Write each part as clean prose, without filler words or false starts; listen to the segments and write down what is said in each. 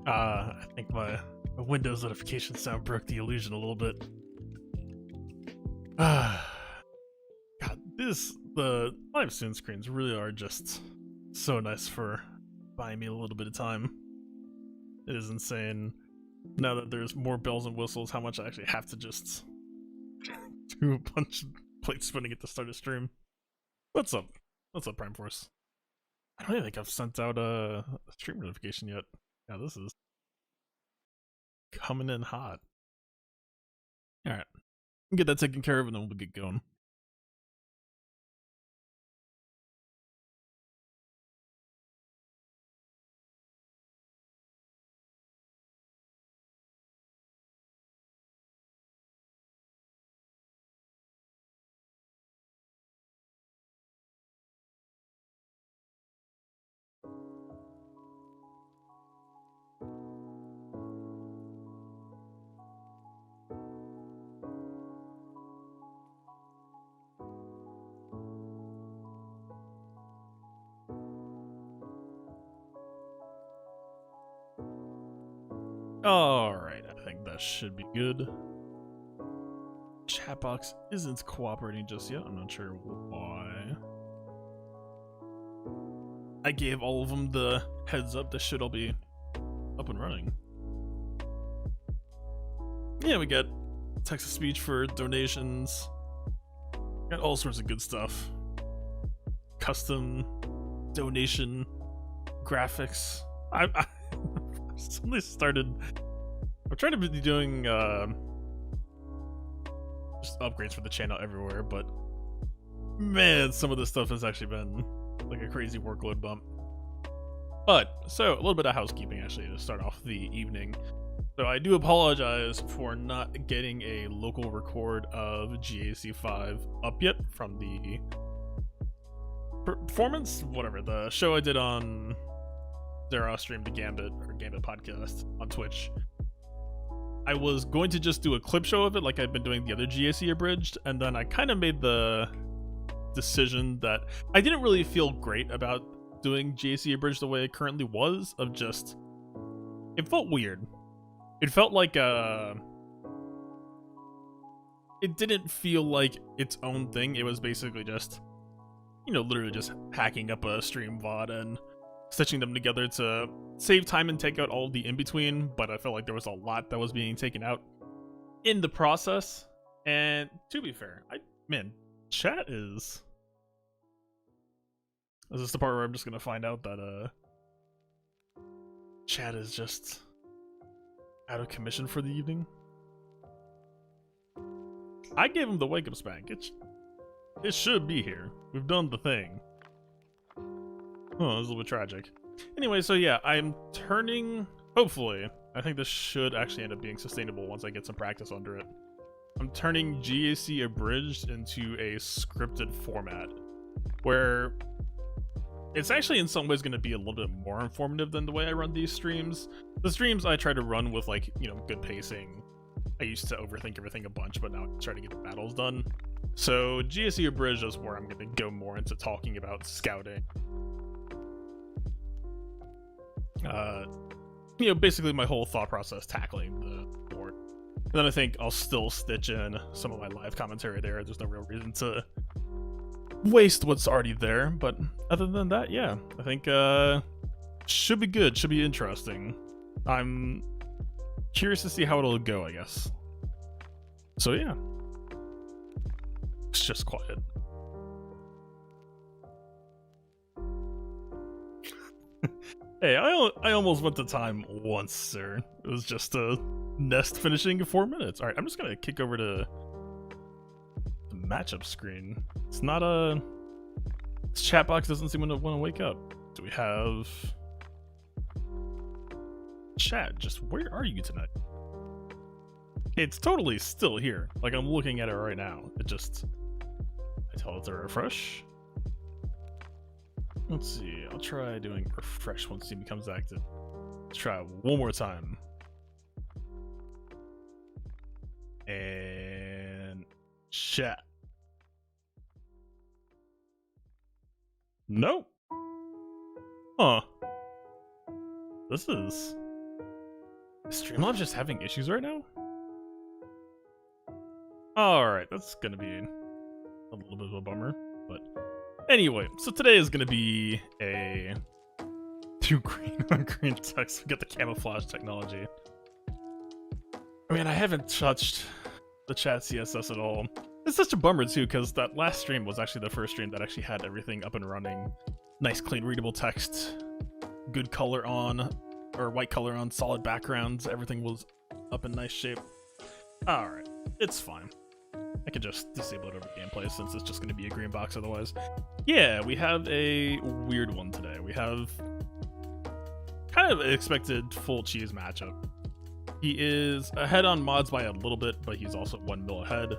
I think my Windows notification sound broke the illusion a little bit. God, the live soon screens really are just so nice for buying me a little bit of time. It is insane now that there's more bells and whistles how much I actually have to just do a bunch of plate spinning at the start of stream. What's up? What's up, Prime Force? I don't even think I've sent out a stream notification yet. Yeah, this is coming in hot. Alright. Get that taken care of and then we'll get going. Alright, I think that should be good. Chat box isn't cooperating just yet. I'm not sure why. I gave all of them the heads up. This should all be up and running. Yeah, we got text to speech for donations. Got all sorts of good stuff. Custom donation graphics. I suddenly started. I'm trying to be doing just upgrades for the channel everywhere, but man, some of this stuff has actually been like a crazy workload bump. But so a little bit of housekeeping actually to start off the evening. So I do apologize for not getting a local record of GAC 5 up yet from the performance, whatever, the show I did on Zero stream, the Gambit podcast on Twitch. I was going to just do a clip show of it like I've been doing the other GAC abridged, and then I kind of made the decision that I didn't really feel great about doing GAC abridged the way it currently was, of just, it felt weird. It felt like it didn't feel like its own thing. It was basically just, you know, literally just hacking up a stream VOD and stitching them together to save time and take out all the in-between, but I felt like there was a lot that was being taken out in the process. And to be fair, man, chat is this the part where I'm just gonna find out that chat is just out of commission for the evening? I gave him the wake-up spank. It should be here. We've done the thing. Oh, this is a little bit tragic. Anyway, so yeah, I'm turning... Hopefully, I think this should actually end up being sustainable once I get some practice under it. I'm turning GAC Abridged into a scripted format, where it's actually in some ways going to be a little bit more informative than the way I run these streams. The streams I try to run with, like, you know, good pacing. I used to overthink everything a bunch, but now I try to get the battles done. So GAC Abridged is where I'm going to go more into talking about scouting. You know, basically my whole thought process tackling the board. And then I think I'll still stitch in some of my live commentary there. There's no real reason to waste what's already there, but other than that, yeah, I think should be good, should be interesting. I'm curious to see how it'll go, I guess. So yeah, it's just quiet. Hey, I almost went to time once, sir. It was just a nest finishing in 4 minutes. All right, I'm just gonna kick over to the matchup screen. It's not a... This chat box doesn't seem to want to wake up. Do we have... Chat, just where are you tonight? It's totally still here. Like, I'm looking at it right now. It just... I tell it to refresh. Let's see, I'll try doing refresh once he becomes active. Let's try it one more time. And chat. Nope. Huh. This is... Streamlabs just having issues right now? Alright, that's gonna be a little bit of a bummer, but... Anyway, so today is gonna be a 2 green on green text. We got the camouflage technology. I mean, I haven't touched the chat CSS at all. It's such a bummer too, because that last stream was actually the first stream that actually had everything up and running. Nice, clean, readable text, good color on, or white color on, solid backgrounds. Everything was up in nice shape. All right, it's fine. I can just disable it over gameplay since it's just going to be a green box otherwise. Yeah, we have a weird one today. We have kind of an expected full cheese matchup. He is ahead on mods by a little bit, but he's also 1 mil ahead.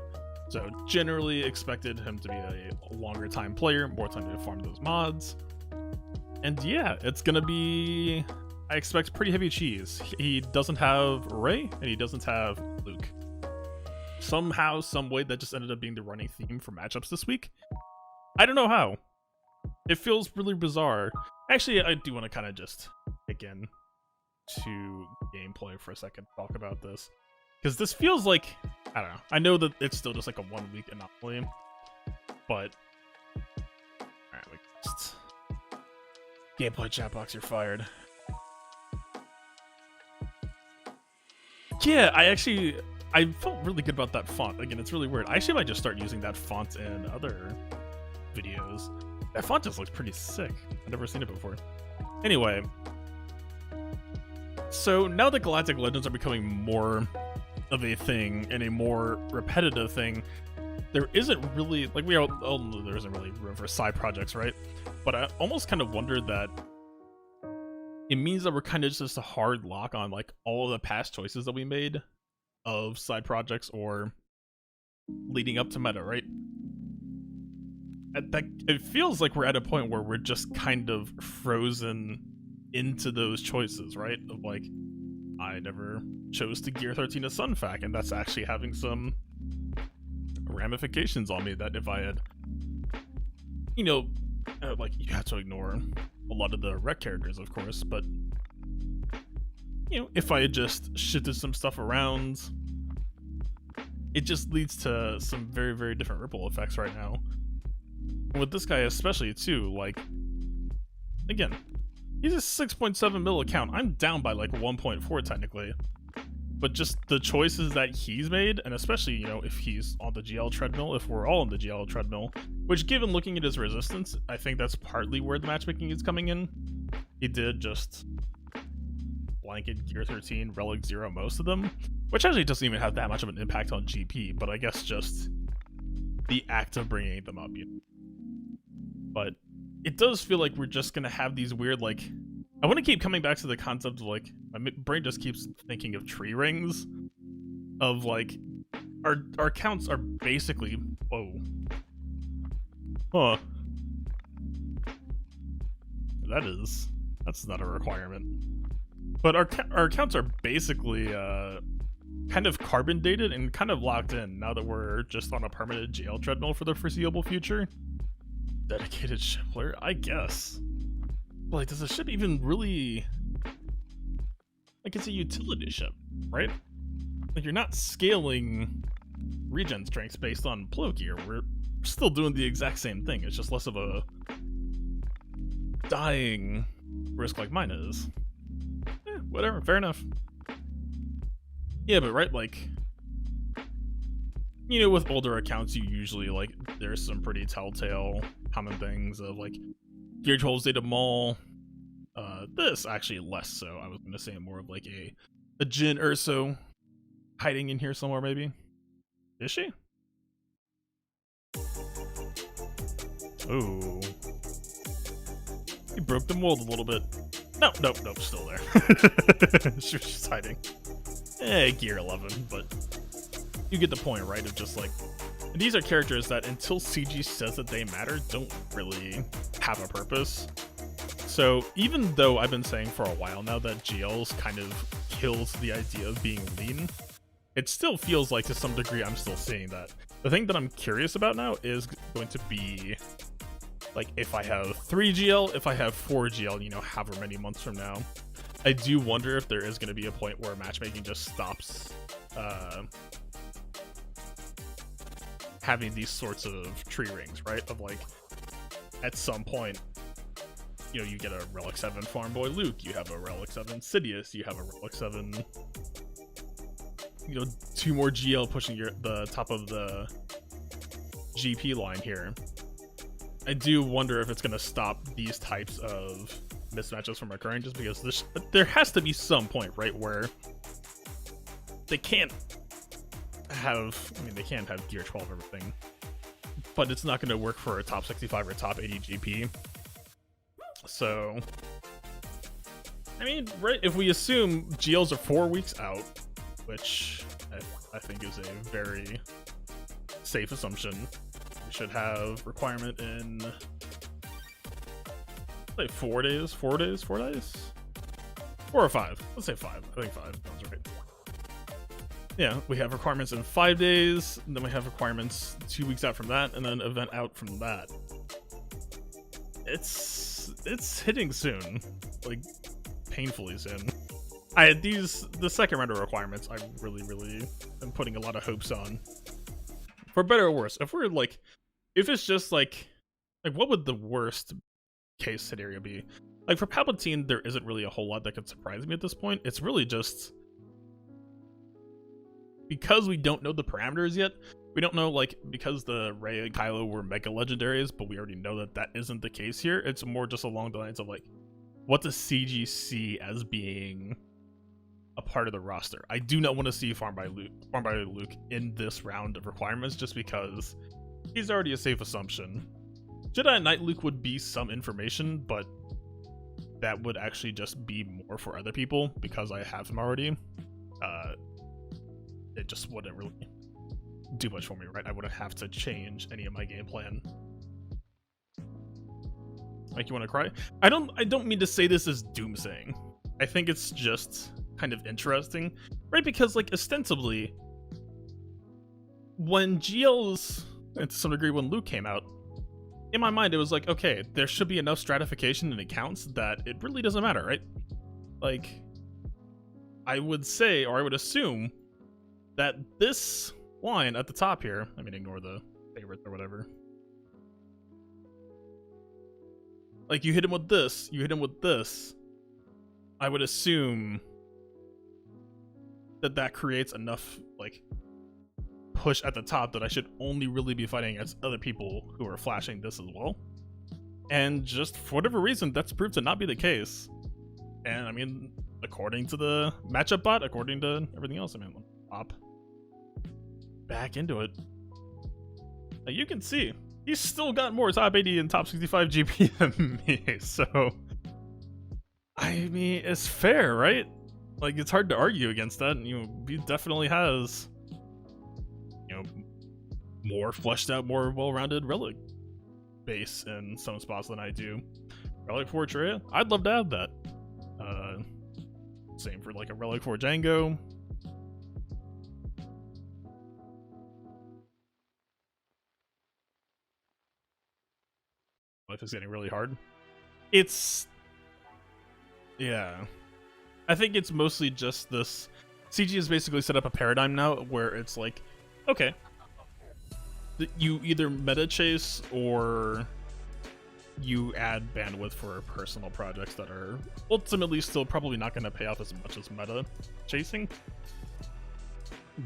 So generally expected him to be a longer time player, more time to farm those mods. And yeah, it's going to be, I expect, pretty heavy cheese. He doesn't have Ray, and he doesn't have Luke. Somehow, some way, that just ended up being the running theme for matchups this week. I don't know how. It feels really bizarre. Actually, I do want to kind of just dig in to gameplay for a second, talk about this. Because this feels like, I don't know. I know that it's still just like a 1 week anomaly, but... Alright, we just... Gameplay chat box, you're fired. Yeah, I felt really good about that font. Again, it's really weird. I actually might just start using that font in other videos. That font just looks pretty sick. I've never seen it before. Anyway, so now that Galactic Legends are becoming more of a thing and a more repetitive thing, there isn't really, like, we all know there isn't really room for side projects, right? But I almost kind of wondered that it means that we're kind of just a hard lock on, like, all of the past choices that we made of side projects or leading up to meta, right? It feels like we're at a point where we're just kind of frozen into those choices, right? Of like, I never chose to gear 13 a Sunfac, and that's actually having some ramifications on me that if I had, you know, like, you have to ignore a lot of the rec characters, of course, but you know, if I had just shifted some stuff around, it just leads to some very, very different ripple effects right now. And with this guy especially, too, like, again, He's a 6.7 mil account. I'm down by like 1.4 technically. But just the choices that he's made, and especially, you know, if he's on the GL treadmill, if we're all on the GL treadmill, which given looking at his resistance, I think that's partly where the matchmaking is coming in. He did just blanket Gear 13, Relic 0 most of them, which actually doesn't even have that much of an impact on GP, but I guess just the act of bringing them up. You know? But it does feel like we're just going to have these weird, like, I want to keep coming back to the concept of, like, my brain just keeps thinking of tree rings, of, like, our counts are basically, whoa. Huh. That's not a requirement. But our counts are basically, kind of carbon dated and kind of locked in now that we're just on a permanent GL treadmill for the foreseeable future. Dedicated shipler, I guess. But like, does the ship even really, like, it's a utility ship, right? Like, you're not scaling regen strengths based on plo gear. We're still doing the exact same thing. It's just less of a dying risk like mine is. Whatever, fair enough. Yeah, but right, like, you know, with older accounts, you usually, like, there's some pretty telltale common things of, like, Gear 12's data mall. This actually less so. I was gonna say more of like a Jin Urso hiding in here somewhere, maybe. Is she? Ooh. He broke the mold a little bit. Nope, still there. She was just hiding. Gear 11, but you get the point, right? Of just like, these are characters that until CG says that they matter, don't really have a purpose. So even though I've been saying for a while now that GLs kind of kills the idea of being lean, it still feels like to some degree I'm still seeing that. The thing that I'm curious about now is going to be, like, if I have 3 GL, if I have 4 GL, you know, however many months from now. I do wonder if there is going to be a point where matchmaking just stops having these sorts of tree rings, right? Of like, at some point, you know, you get a Relic 7 Farm Boy Luke, you have a Relic 7 Sidious, you have a Relic 7, you know, 2 more GL pushing the top of the GP line here. I do wonder if it's going to stop these types of mismatches from occurring, just because there has to be some point, right, where they can't have, I mean, they can't have Gear 12 everything, but it's not going to work for a top 65 or top 80 GP. So, I mean, right, if we assume GLs are 4 weeks out, which I think is a very safe assumption, we should have requirement in, like, 4 days? 4 days? 4 days? 4 or 5? Let's say 5. I think 5 sounds right. Yeah, we have requirements in 5 days, and then we have requirements 2 weeks out from that, and then event out from that. It's hitting soon, like, painfully soon. The second round of requirements, I really am putting a lot of hopes on. For better or worse, if we're like, if it's just like what would the worst case scenario be? Like, for Palpatine, there isn't really a whole lot that could surprise me at this point. It's really just because we don't know the parameters yet. We don't know, like, because the Rey and Kylo were mega legendaries, but we already know that that isn't the case here. It's more just along the lines of, like, what does CG see as being a part of the roster? I do not want to see Farm by Luke in this round of requirements, just because he's already a safe assumption. Jedi Knight Luke would be some information, but that would actually just be more for other people because I have him already. It just wouldn't really do much for me, right? I wouldn't have to change any of my game plan. Like, you want to cry? I don't mean to say this as doomsaying. I think it's just kind of interesting, right? Because, like, ostensibly, when GLs, and to some degree when Luke came out, in my mind it was like, okay, there should be enough stratification in accounts that it really doesn't matter, right? Like, I would say, or I would assume, that this line at the top here, I mean, ignore the favorites or whatever, Like, you hit him with this, you hit him with this. I would assume that that creates enough, like, push at the top that I should only really be fighting against other people who are flashing this as well. And just for whatever reason, that's proved to not be the case. And I mean, according to the matchup bot, according to everything else, I mean, hop back into it. Now you can see he's still got more top 80 and top 65 GP than me. So, I mean, it's fair, right? Like, it's hard to argue against that. And, you know, he definitely has, you know, more fleshed out, more well-rounded relic base in some spots than I do. Relic 4 Treya, I'd love to have that. Same for like a Relic 4 Django. Life is getting really hard. It's, yeah, I think it's mostly just this. CG has basically set up a paradigm now where it's like, okay, you either meta chase or you add bandwidth for personal projects that are ultimately still probably not going to pay off as much as meta chasing.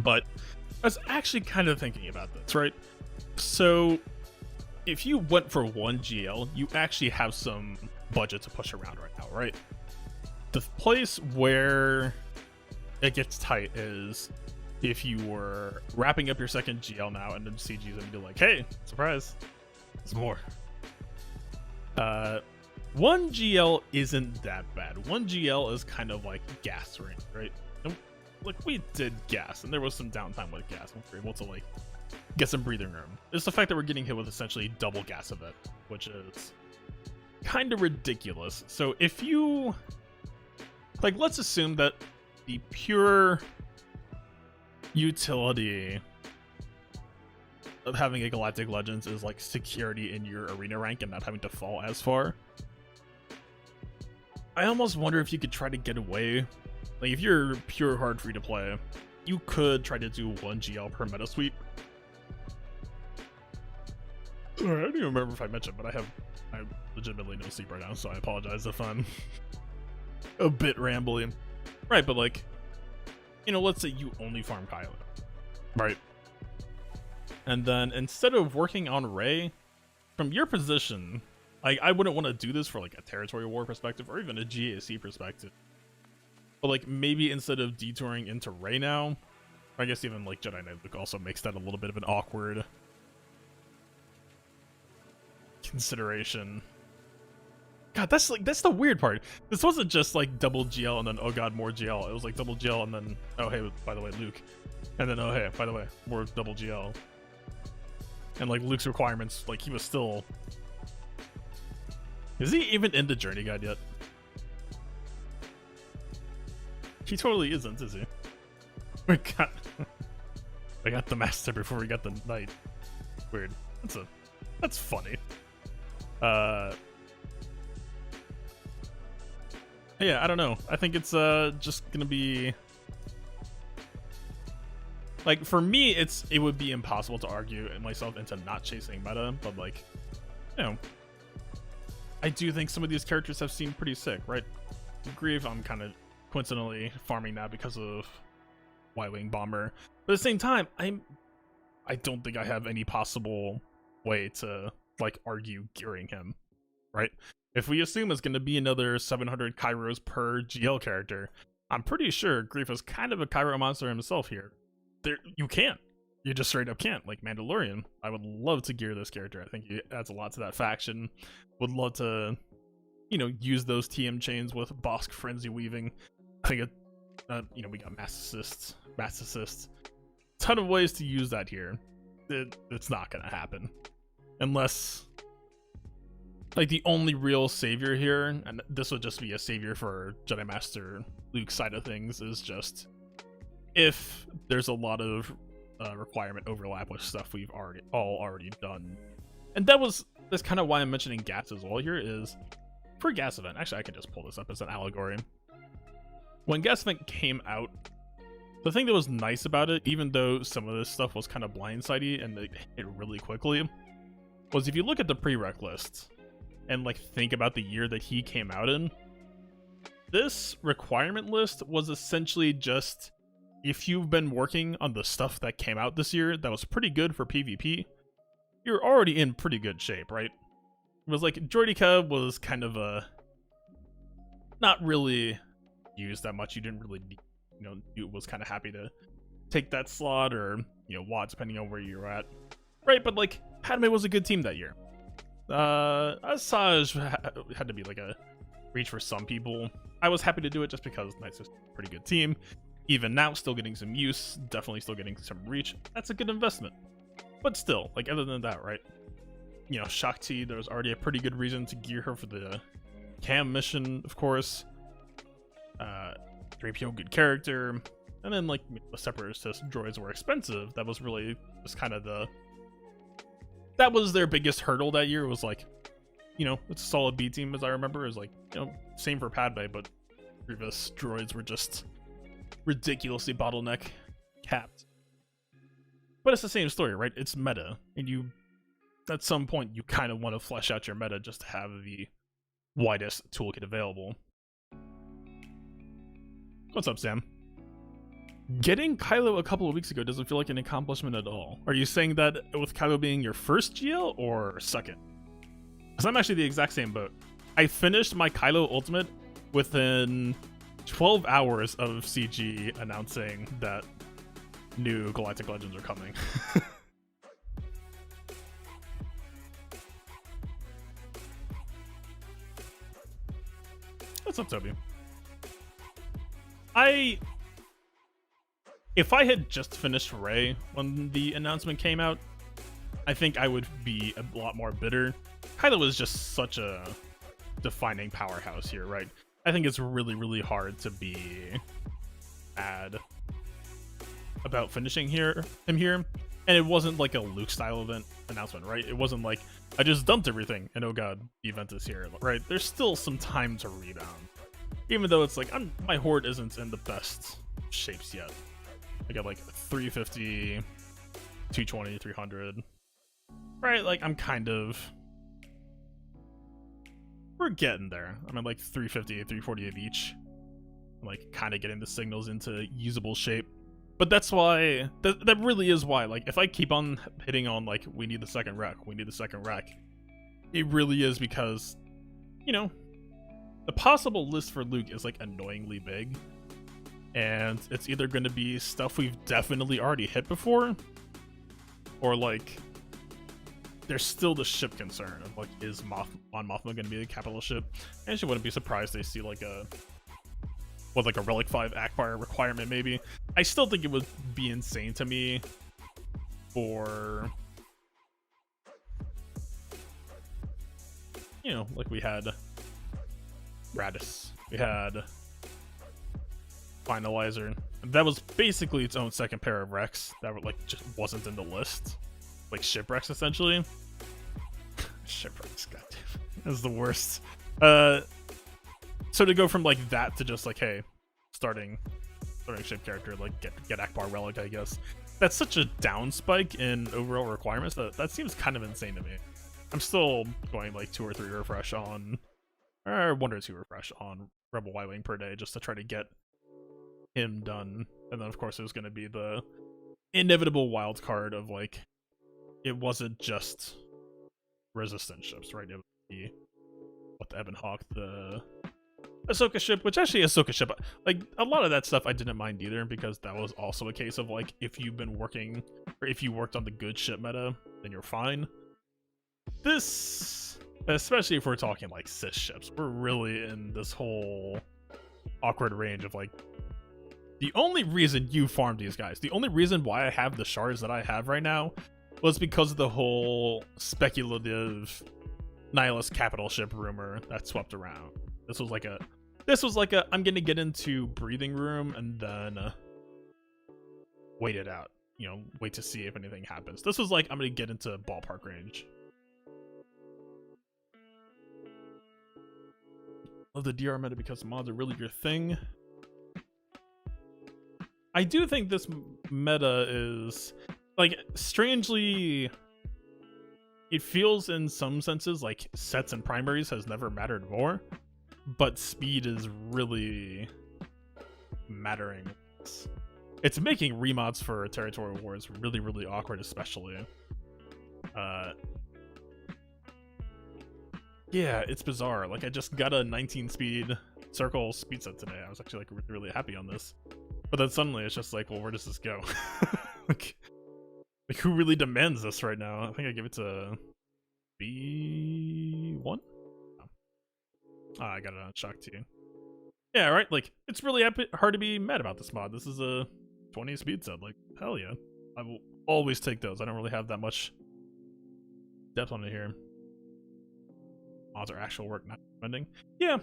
But I was actually kind of thinking about this, right? So if you went for one GL, you actually have some budget to push around right now, right? The place where it gets tight is if you were wrapping up your second GL now and then CG's gonna be like, hey, surprise, there's more. One GL isn't that bad. One GL is kind of like gas ring, right? And, like, we did gas, and there was some downtime with gas, and we were able to like get some breathing room. It's the fact that we're getting hit with essentially double gas of it, which is kind of ridiculous. So if you, like, let's assume that the pure utility of having a Galactic Legends is like security in your arena rank and not having to fall as far. I almost wonder if you could try to get away. Like, if you're pure hard free to play, you could try to do one GL per meta sweep. I don't even remember if I mentioned, but I legitimately no sleep right now, so I apologize if I'm a bit rambly. Right, but like, you know, let's say you only farm Kylo, right? And then instead of working on Rey, from your position, like, I wouldn't want to do this for like a territory war perspective or even a GAC perspective. But like, maybe instead of detouring into Rey now, I guess even like Jedi Knight Luke also makes that a little bit of an awkward consideration. God, that's the weird part. This wasn't just like double GL and then, oh god, more GL. It was like double GL and then, oh hey, by the way, Luke. And then, oh hey, by the way, more double GL. And like Luke's requirements, like, he was still... Is he even in the journey guide yet? He totally isn't, is he? We got the master before we got the knight. Weird. That's funny. Yeah, I don't know. I think it's just gonna be, like, for me, it would be impossible to argue myself into not chasing meta, but like, you know, I do think some of these characters have seemed pretty sick, right? Grieve, I'm kind of coincidentally farming now because of Y-Wing Bomber, but at the same time, I don't think I have any possible way to like argue gearing him, right? If we assume it's going to be another 700 Kairos per GL character, I'm pretty sure Grief is kind of a Kairo monster himself here. You can't. You just straight up can't. Like Mandalorian, I would love to gear this character. I think he adds a lot to that faction. Would love to, you know, use those TM chains with Bosk Frenzy Weaving. I think you know, we got mass assists. Ton of ways to use that here. It's not going to happen. Unless, like, the only real savior here, and this would just be a savior for Jedi Master Luke's side of things, is just if there's a lot of requirement overlap with stuff we've already done. And that's kind of why I'm mentioning Gas as well here, is for Gas Event. Actually, I can just pull this up as an allegory. When Gas Event came out, the thing that was nice about it, even though some of this stuff was kind of blindsidey and it hit really quickly, was if you look at the prereq list, and like think about the year that he came out in, this requirement list was essentially just, if you've been working on the stuff that came out this year that was pretty good for PvP, you're already in pretty good shape, right? It was like Droideka was kind of a not really used that much. You didn't really, you was kind of happy to take that slot, or Watt, depending on where you're at, right? But like Padme was a good team that year. Asajj had to be like a reach for some people. I was happy to do it just because Knights is a pretty good team. Even now, still getting some use, definitely still getting some reach. That's a good investment. But still, like, other than that, right? Shakti, there was already a pretty good reason to gear her for the cam mission, of course. 3PO, good character. And then, like, the Separatist droids were expensive. That was really just kind of that was their biggest hurdle that year, was like, it's a solid B team, as I remember. Is like, same for Padme, but Grievous droids were just ridiculously bottleneck capped. But it's the same story, right? It's meta, and at some point you kind of want to flesh out your meta just to have the widest toolkit available. What's up, Sam? Getting Kylo a couple of weeks ago doesn't feel like an accomplishment at all. Are you saying that with Kylo being your first GL or second? Because I'm actually the exact same boat. I finished my Kylo Ultimate within 12 hours of CG announcing that new Galactic Legends are coming. What's up, Toby? If I had just finished Rey when the announcement came out, I think I would be a lot more bitter. Kylo is just such a defining powerhouse here, right? I think it's really, really hard to be mad about finishing him here. And it wasn't like a Luke style event announcement, right? It wasn't like I just dumped everything and oh god, the event is here, right? There's still some time to rebound, even though it's like my horde isn't in the best shapes yet. I got like 350, 220, 300, right? Like we're getting there. I'm at like 350, 340 of each. I'm like kind of getting the signals into usable shape. But that's why, that really is why, like, if I keep on hitting on, like, we need the second rack, it really is because, the possible list for Luke is, like, annoyingly big. And it's either going to be stuff we've definitely already hit before, or, like, there's still the ship concern of, like, is Mon Mothma going to be a capital ship? I actually wouldn't be surprised they see, like, a Relic 5 Akbar requirement, maybe. I still think it would be insane to me for, like we had Radis, we had Finalizer. That was basically its own second pair of Rex that were, like, just wasn't in the list. Like, shipwrecks, essentially. Shipwrecks, goddamn. That's the worst. So to go from, like, that to just, like, hey, starting ship character, like, get Akbar Relic, I guess. That's such a down spike in overall requirements that seems kind of insane to me. I'm still going, like, 2 or 3 refresh on, or 1 or 2 refresh on Rebel Y-Wing per day just to try to get him done. And then, of course, there's going to be the inevitable wild card of, like, it wasn't just resistance ships, right? It would be the Ebon Hawk, the Ahsoka ship, which actually Ahsoka ship, like, a lot of that stuff I didn't mind either, because that was also a case of, like, if you've been working, or if you worked on the good ship meta, then you're fine. This, especially if we're talking, like, cis ships, we're really in this whole awkward range of, like, the only reason you farmed these guys, the only reason why I have the shards that I have right now was because of the whole speculative Nihilist capital ship rumor that swept around. This was like a I'm gonna get into breathing room and then wait it out. Wait to see if anything happens. This was like, I'm gonna get into ballpark range. Love the DR meta because mods are really your thing. I do think this meta is, like, strangely it feels in some senses like sets and primaries has never mattered more, but speed is really mattering. It's making remods for territorial wars really, really awkward, especially. Yeah, it's bizarre. Like, I just got a 19 speed circle speed set today. I was actually like really, really happy on this. But then suddenly it's just like, well, where does this go? like who really demands this right now? I think I give it to B1? Oh. I got it on shock too. Yeah, right? Like, it's really hard to be mad about this mod. This is a 20 speed set. Like, hell yeah. I will always take those. I don't really have that much depth on it here. Mods are actual work, not spending. Yeah.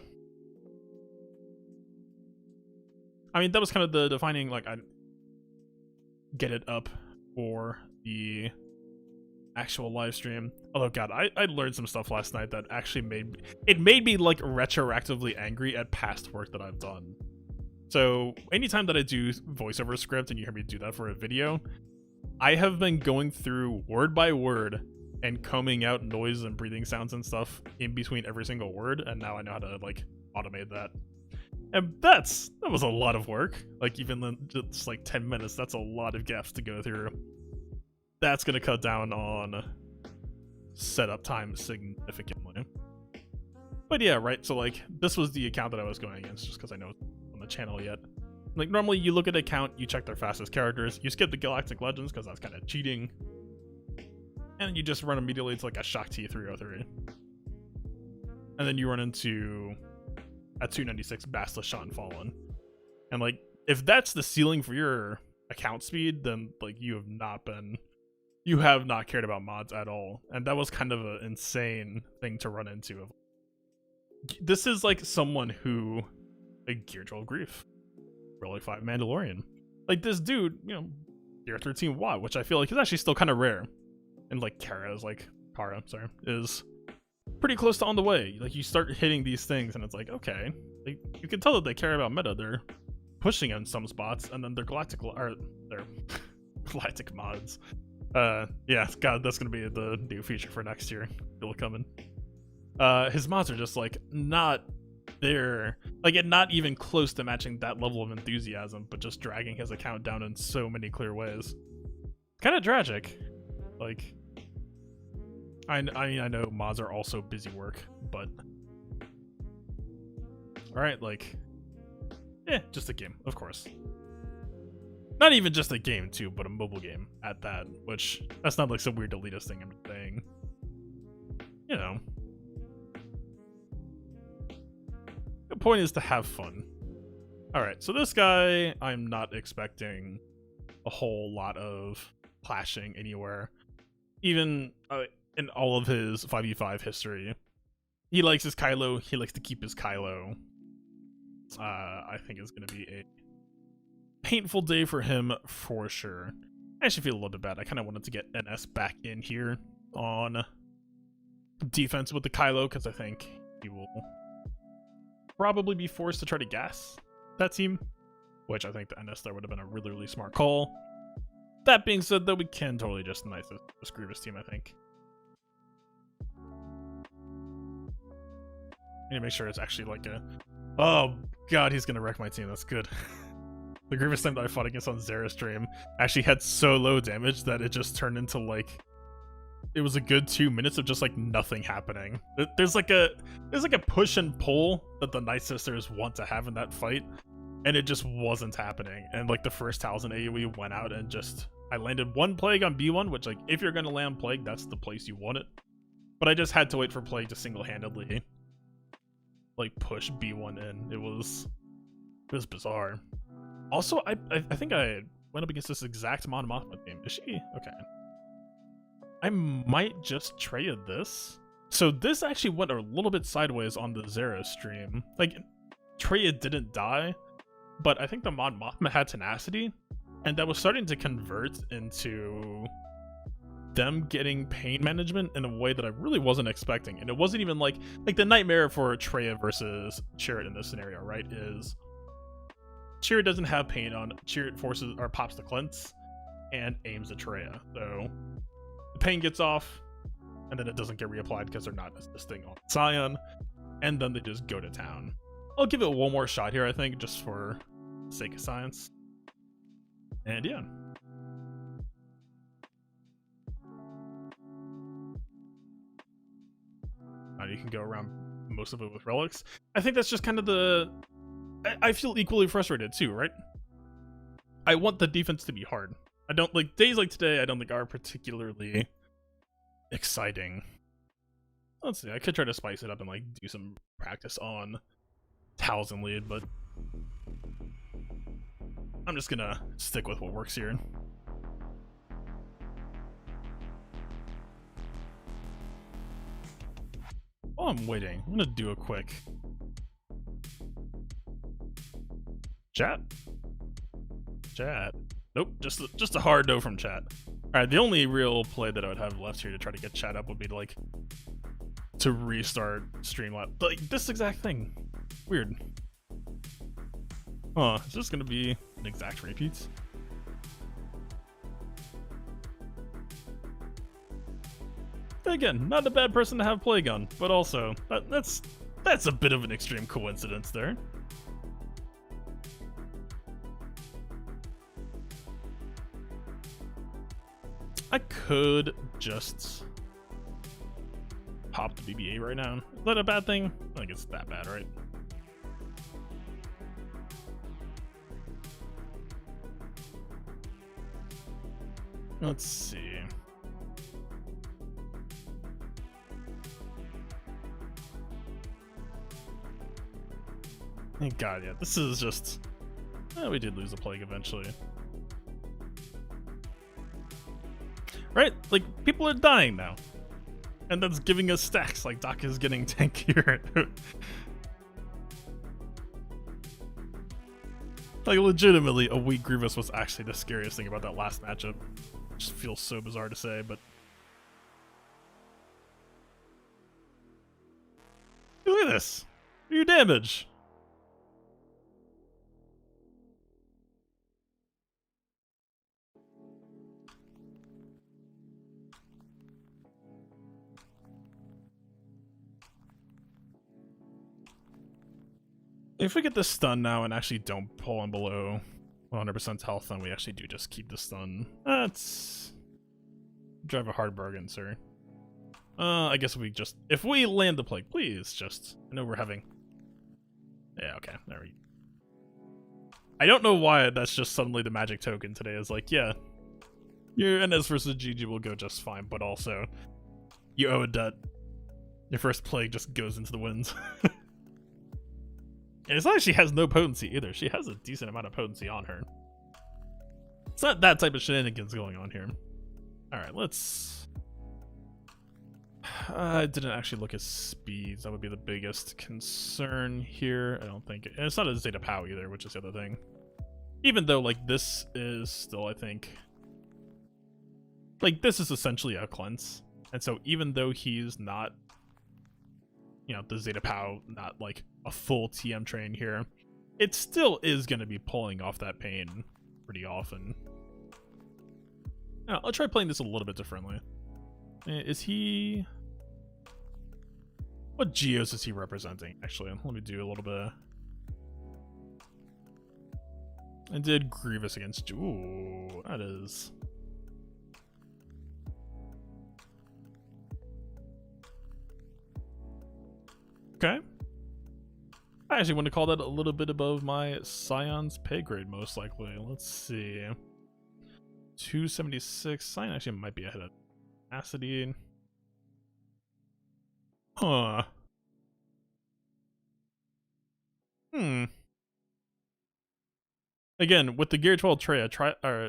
I mean, that was kind of the defining, like, I get it up for the actual live stream. Although, God, I learned some stuff last night that actually made me like retroactively angry at past work that I've done. So anytime that I do voiceover script and you hear me do that for a video, I have been going through word by word and combing out noise and breathing sounds and stuff in between every single word, and now I know how to like automate that. And that was a lot of work. Like, even in just like 10 minutes, that's a lot of gaps to go through. That's gonna cut down on setup time significantly. But yeah, right, so like, this was the account that I was going against just because I know it's on the channel yet. Like, normally you look at an account, you check their fastest characters, you skip the Galactic Legends because that's kind of cheating, and you just run immediately to like a Shock T303. And then you run into a 296 Basilisk Shot and Fallen. And like, if that's the ceiling for your account speed, then like you have not cared about mods at all. And that was kind of an insane thing to run into. This is like someone who, like, Gear 12 Grief, Relic 5 Mandalorian. Like, this dude, you know, Gear 13 Watt, which I feel like is actually still kind of rare. And like Kara is pretty close to on the way. Like, you start hitting these things and it's like, okay, like, you can tell that they care about meta. They're pushing in some spots, and then their galactic mods. Yeah, God, that's gonna be the new feature for next year. Feel it coming. His mods are just like not there, like, not even close to matching that level of enthusiasm, but just dragging his account down in so many clear ways. Kind of tragic. Like, I mean, I know mods are also busy work, but alright, like, just a game, of course. Not even just a game, too, but a mobile game at that, which, that's not like some weird elitist thing I'm saying. You know. The point is to have fun. Alright, so this guy, I'm not expecting a whole lot of clashing anywhere. Even in all of his 5v5 history. He likes his Kylo, he likes to keep his Kylo. I think it's going to be a painful day for him for sure. I actually feel a little bit bad. I kind of wanted to get NS back in here on defense with the Kylo, because I think he will probably be forced to try to gas that team, which I think the NS there would have been a really, really smart call. That being said, though, we can totally just nice this Grievous team, I think. I need to make sure it's actually like a... Oh, God, he's gonna wreck my team. That's good. The Grievous team that I fought against on Zera's stream actually had so low damage that it just turned into, like... It was a good 2 minutes of just, like, nothing happening. There's like a push and pull that the Night Sisters want to have in that fight, and it just wasn't happening. And, like, the first Talisman AoE went out and just... I landed one Plague on B1, which, like, if you're gonna land Plague, that's the place you want it. But I just had to wait for Plague to single-handedly, like, push B1 in. It was bizarre. Also, I think I went up against this exact Mon Mothma team. Is she? Okay. I might just Treya this. So this actually went a little bit sideways on the Zera stream. Like, Treya didn't die, but I think the Mon Mothma had tenacity, and that was starting to convert into them getting pain management in a way that I really wasn't expecting. And it wasn't even like the nightmare for Treya versus Chirrut in this scenario, right? Is Chirrut doesn't have pain on. Chirrut forces or pops the cleanse and aims at Treya. So the pain gets off. and then it doesn't get reapplied because they're not assisting on Scion, and then they just go to town. I'll give it one more shot here, I think, just for the sake of science. And yeah. You can go around most of it with relics. I think that's just kind of the... I feel equally frustrated too, right? I want the defense to be hard. I don't like days like today. I don't think are particularly exciting. Let's see. I could try to spice it up and like do some practice on Talzin lead, but I'm just gonna stick with what works here. While I'm waiting, I'm gonna do a quick chat. Nope, just a hard no from chat. Alright, the only real play that I would have left here to try to get chat up would be to, like, to restart Streamlabs. Like, this exact thing. Weird. Huh, is this gonna be an exact repeat? Again, not a bad person to have Plague on, but also, that's a bit of an extreme coincidence there. I could just pop the BB-8 right now. Is that a bad thing? I don't think it's that bad, right? Let's see. Thank God, yeah. This is just... we did lose the Plague eventually. Right? Like, people are dying now. And that's giving us stacks, like Doc is getting tankier. Like, legitimately, a weak Grievous was actually the scariest thing about that last matchup. Just feels so bizarre to say, but... Look at this! Do your damage! If we get the stun now and actually don't pull him below 100% health, then we actually do just keep the stun. That's... drive a hard bargain, sir. I guess we just... if we land the Plague, please, just... I know we're having... yeah, okay, there we go. I don't know why that's just suddenly the magic token today is like, yeah, your NS versus GG will go just fine, but also, you owe a debt. Your first Plague just goes into the winds. And it's not like she has no potency either. She has a decent amount of potency on her. It's not that type of shenanigans going on here. Alright, let's... I didn't actually look at speeds. That would be the biggest concern here. I don't think... and it's not a Zeta Pow either, which is the other thing. Even though, like, this is still, I think... like, this is essentially a cleanse. And so even though he's not... you know, the Zeta Pow, not like a full TM train here, it still is going to be pulling off that pain pretty often. Now, I'll try playing this a little bit differently. Is he... what geos is he representing, actually? Let me do a little bit. I did Grievous against... ooh, that is... okay. I actually want to call that a little bit above my Scion's pay grade, most likely. Let's see. 276. Scion actually might be ahead of Acidine. Huh. Again, with the Gear 12 tray,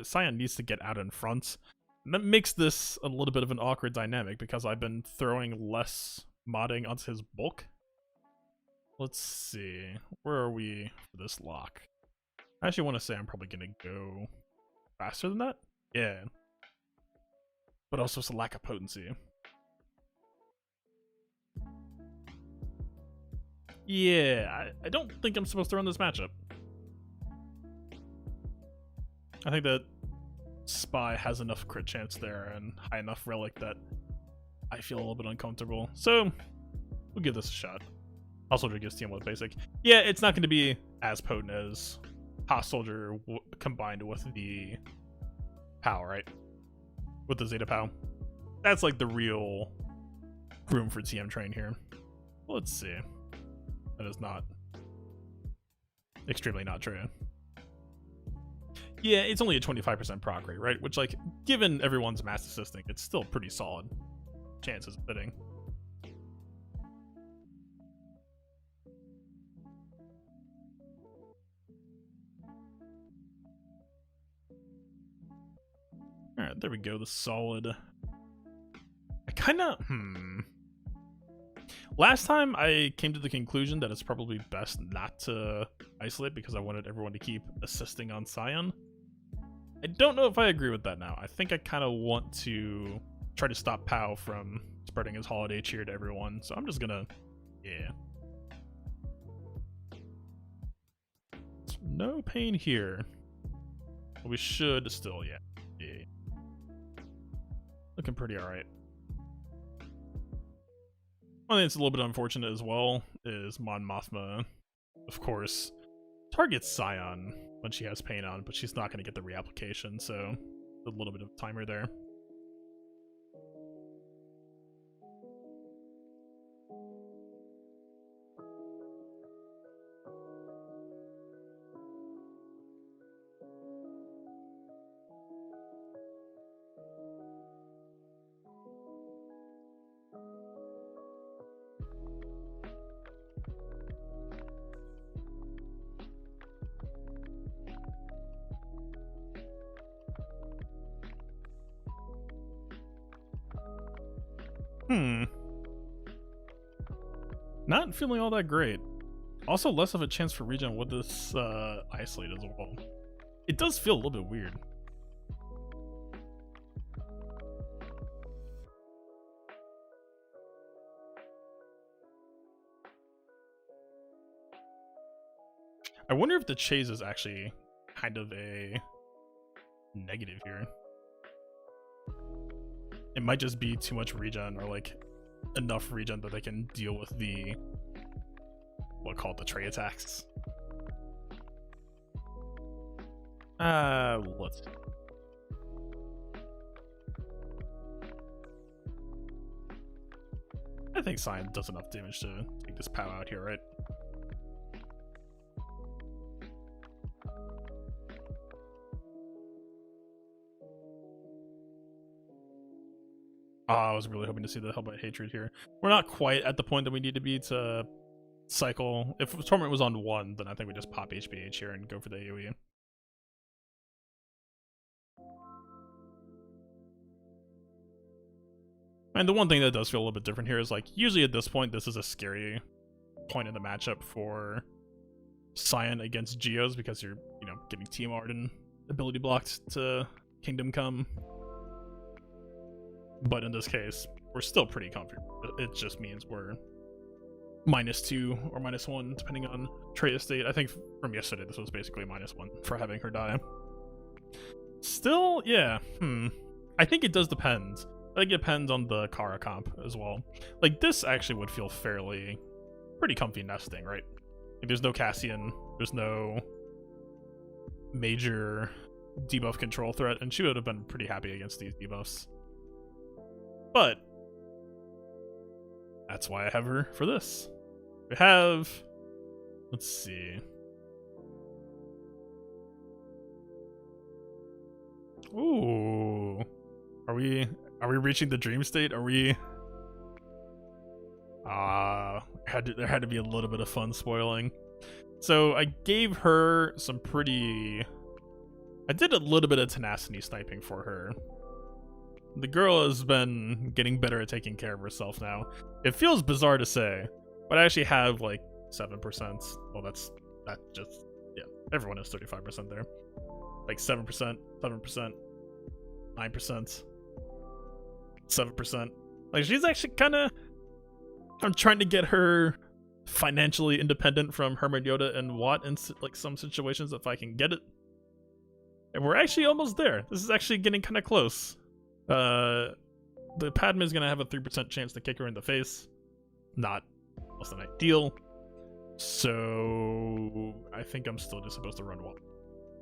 Scion needs to get out in front. And that makes this a little bit of an awkward dynamic because I've been throwing less modding onto his bulk. Let's see. Where are we for this lock? I actually want to say I'm probably going to go faster than that. Yeah. But also it's a lack of potency. Yeah, I don't think I'm supposed to run this matchup. I think that Spy has enough crit chance there and high enough relic that I feel a little bit uncomfortable. So we'll give this a shot. Hot Soldier gives TM with basic. Yeah, it's not going to be as potent as Hot Soldier combined with the POW, right? With the Zeta POW. That's like the real room for TM train here. Let's see. That is not extremely not true. Yeah, it's only a 25% proc rate, right? Which, like, given everyone's mass assisting, it's still pretty solid chances of hitting. Alright, there we go, the solid. I kinda, Last time I came to the conclusion that it's probably best not to isolate because I wanted everyone to keep assisting on Scion. I don't know if I agree with that now. I think I kind of want to try to stop POW from spreading his holiday cheer to everyone, so I'm just gonna, yeah. No pain here. But we should still, yeah. Looking pretty alright. One thing that's a little bit unfortunate as well is Mon Mothma, of course, targets Scion when she has pain on, but she's not going to get the reapplication, so a little bit of timer there. Not feeling all that great. Also, less of a chance for regen with this isolate as well. It does feel a little bit weird. I wonder if the chase is actually kind of a negative here. It might just be too much regen, or like enough regen that they can deal with the the tray attacks. Let's see. I think Scion does enough damage to take this POW out here, right? Oh, I was really hoping to see the Hellbite Hatred here. We're not quite at the point that we need to be to cycle. If Torment was on 1, then I think we just pop HBH here and go for the AoE. And the one thing that does feel a little bit different here is, like, usually at this point, this is a scary point in the matchup for Scion against Geos because you're, you know, getting TMR'd and ability blocked to Kingdom Come. But in this case, we're still pretty comfortable. It just means we're -2 or -1, depending on trade estate. I think from yesterday, this was basically -1 for having her die. Still, yeah, I think it does depend. I think it depends on the Kara comp as well. Like, this actually would feel pretty comfy nesting, right? Like, there's no Cassian, there's no major debuff control threat, and she would have been pretty happy against these debuffs. But that's why I have her for this. We have, let's see. Ooh, are we reaching the dream state? Are we? There had to be a little bit of fun spoiling. So I gave her some pretty. I did a little bit of tenacity sniping for her. The girl has been getting better at taking care of herself now. It feels bizarre to say, but I actually have like 7%. Well, yeah, everyone has 35% there. Like 7%, 7%, 9%, 7%. Like, she's actually kind of. I'm trying to get her financially independent from Herman Yoda and Watt in like some situations if I can get it. And we're actually almost there. This is actually getting kind of close. the Padme is gonna have a 3% chance to kick her in the face. Not less than ideal. So I think I'm still just supposed to run wall.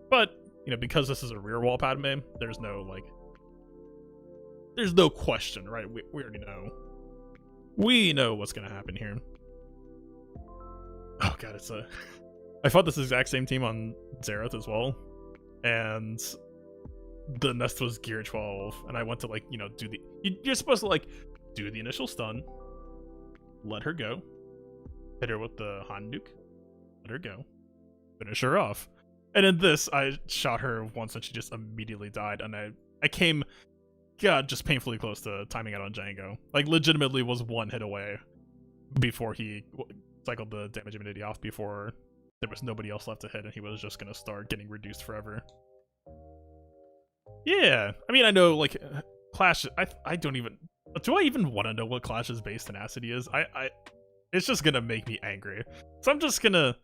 But, you know, because this is a rear wall Padme, there's no question, right? We already know. We know what's gonna happen here. Oh god, I fought this exact same team on Zerath as well, and the nest was gear 12, and I went to you're supposed to do the initial stun, let her go, hit her with the Han Nuke, let her go, finish her off. And in this, I shot her once and she just immediately died, and I came, god, just painfully close to timing out on Django. Like, legitimately was one hit away before he cycled the damage immunity off, before there was nobody else left to hit, and he was just gonna start getting reduced forever. Yeah, I mean, I know, like, Clash, I don't even, do I even want to know what Clash's base tenacity is? It's just gonna make me angry. So I'm just gonna,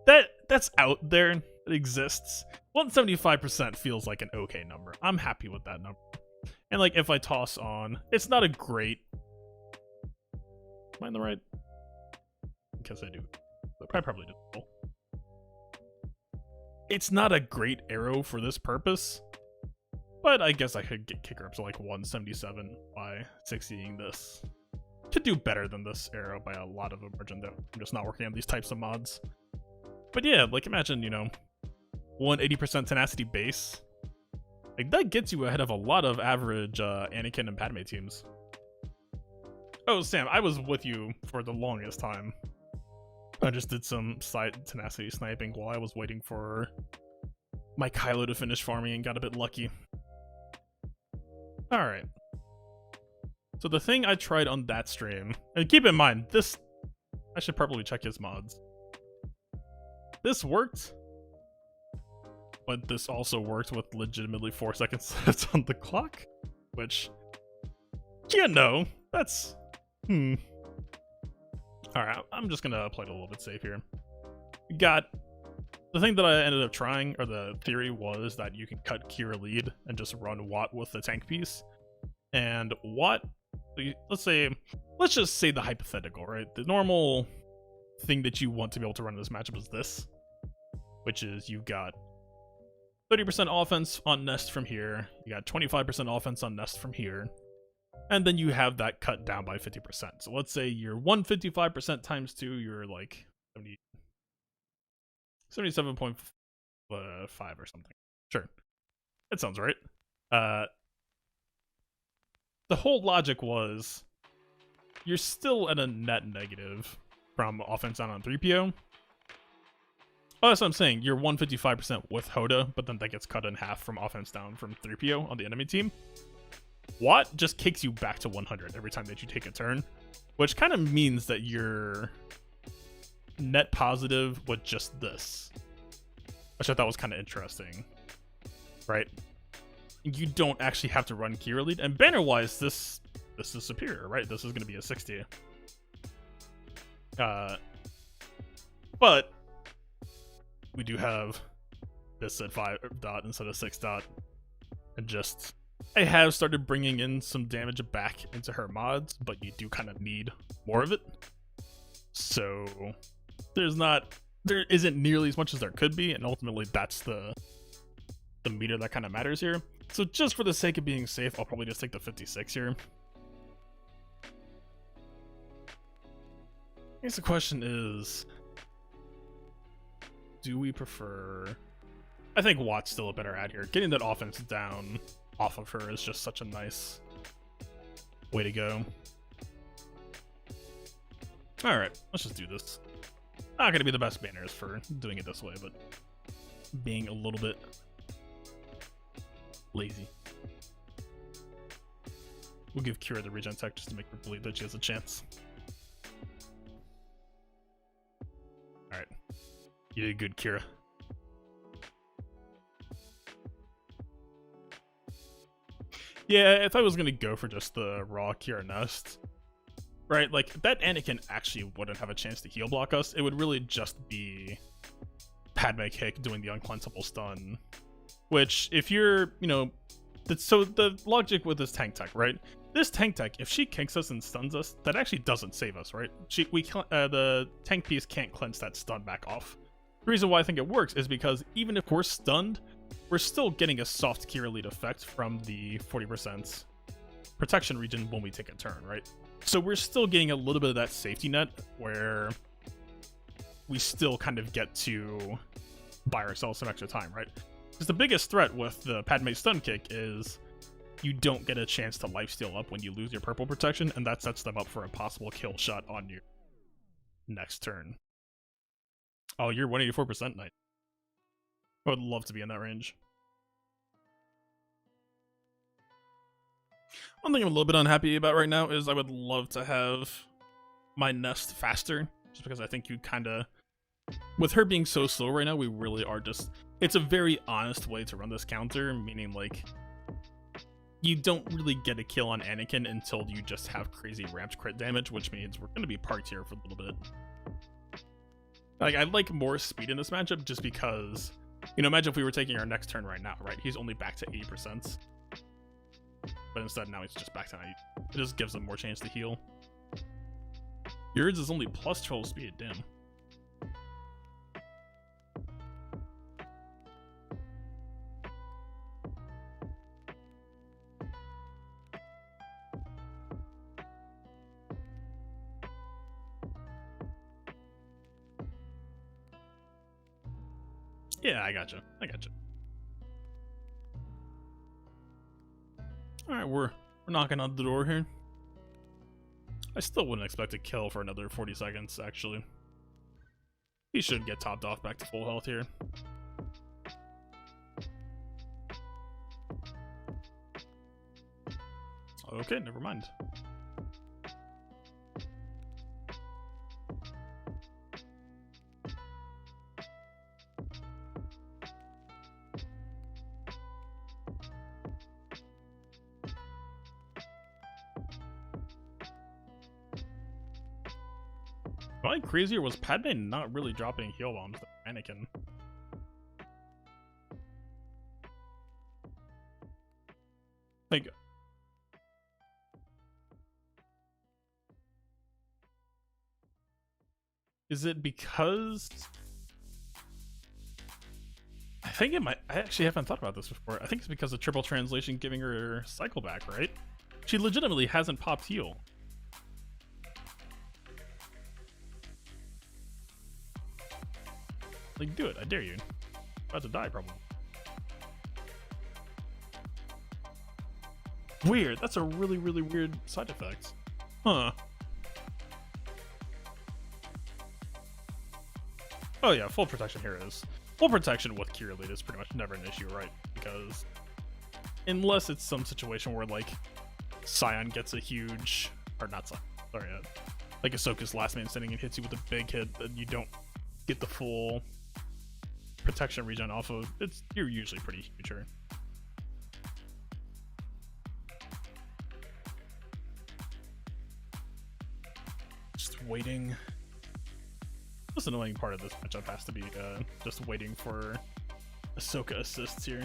that's out there, it exists. 175% feels like an okay number. I'm happy with that number. And like, if I toss on, it's not a great, am I in the right? I guess I do. I probably do. It's not a great arrow for this purpose, but I guess I could kick her up to like 177 by 60ing this. Could do better than this arrow by a lot of a margin, though. I'm just not working on these types of mods. But yeah, like, imagine, you know, 180% tenacity base. Like, that gets you ahead of a lot of average Anakin and Padme teams. Oh, Sam, I was with you for the longest time. I just did some side tenacity sniping while I was waiting for my Kylo to finish farming and got a bit lucky. Alright. So the thing I tried on that stream, and keep in mind, this, I should probably check his mods. This worked, but this also worked with legitimately 4 seconds left on the clock, which, you know, that's, Alright, I'm just gonna play it a little bit safe here. Got, the thing that I ended up trying, or the theory was that you can cut Kira lead and just run Watt with the tank piece. And Watt, let's just say the hypothetical, right? The normal thing that you want to be able to run in this matchup is this, which is you've got 30% offense on Nest from here, you got 25% offense on Nest from here, and then you have that cut down by 50%. So let's say you're 155% times 2, you're like 77.5 or something. Sure. That sounds right. The whole logic was you're still at a net negative from offense down on 3PO. Oh, that's what I'm saying. You're 155% with Hoda, but then that gets cut in half from offense down from 3PO on the enemy team. Watt just kicks you back to 100 every time that you take a turn, which kind of means that you're net positive with just this, which I thought was kind of interesting, right? You don't actually have to run Kira lead, and banner wise, this is superior, right? This is going to be a 60. But we do have this at 5 dot instead of 6 dot, and just, I have started bringing in some damage back into her mods, but you do kind of need more of it. So there isn't nearly as much as there could be, and ultimately that's the meter that kind of matters here. So just for the sake of being safe, I'll probably just take the 56 here. I guess the question is, do we prefer, I think Watt's still a better ad here. Getting that offense down off of her is just such a nice way to go. Alright, let's just do this. Not gonna be the best banners for doing it this way, but being a little bit lazy. We'll give Kira the regen tech just to make her believe that she has a chance. Alright. You did good, Kira. Yeah, if I was gonna go for just the raw Kira Nest, right, like, that Anakin actually wouldn't have a chance to heal block us. It would really just be Padme Kick doing the uncleansable stun, which, if you're, you know, So the logic with this tank tech, right? This tank tech, if she kinks us and stuns us, that actually doesn't save us, right? The tank piece can't cleanse that stun back off. The reason why I think it works is because even if we're stunned, we're still getting a soft Kira lead effect from the 40% protection region when we take a turn, right? So we're still getting a little bit of that safety net where we still kind of get to buy ourselves some extra time, right? Because the biggest threat with the Padme stun kick is you don't get a chance to lifesteal up when you lose your purple protection, and that sets them up for a possible kill shot on your next turn. Oh, you're 184% knight. I would love to be in that range. One thing I'm a little bit unhappy about right now is I would love to have my nest faster, just because I think you kind of, with her being so slow right now, we really are just, it's a very honest way to run this counter, meaning like, you don't really get a kill on Anakin until you just have crazy ramped crit damage, which means we're going to be parked here for a little bit. Like, I like more speed in this matchup just because, you know, imagine if we were taking our next turn right now, right? He's only back to 80%. But instead now he's just back to 90. It just gives him more chance to heal. Yours is only plus 12 speed, damn. Yeah, I gotcha. Alright, we're knocking on the door here. I still wouldn't expect a kill for another 40 seconds, actually. He should get topped off back to full health here. Okay, never mind. Probably crazier was Padme not really dropping heal bombs to Anakin. Like, is it because I think it might, I actually haven't thought about this before. I think it's because of triple translation giving her cycle back, right? She legitimately hasn't popped heal. Like, do it, I dare you. About to die, probably. Weird, that's a really, really weird side effect. Huh. Oh yeah, full protection here is. Full protection with Kira lead is pretty much never an issue, right? Because unless it's some situation where, like, Scion gets a huge, or not Scion, sorry, like Ahsoka's last man standing and hits you with a big hit, and you don't get the full protection regen off of, you're usually pretty huge here. Just waiting. This annoying part of this matchup has to be just waiting for Ahsoka assists here.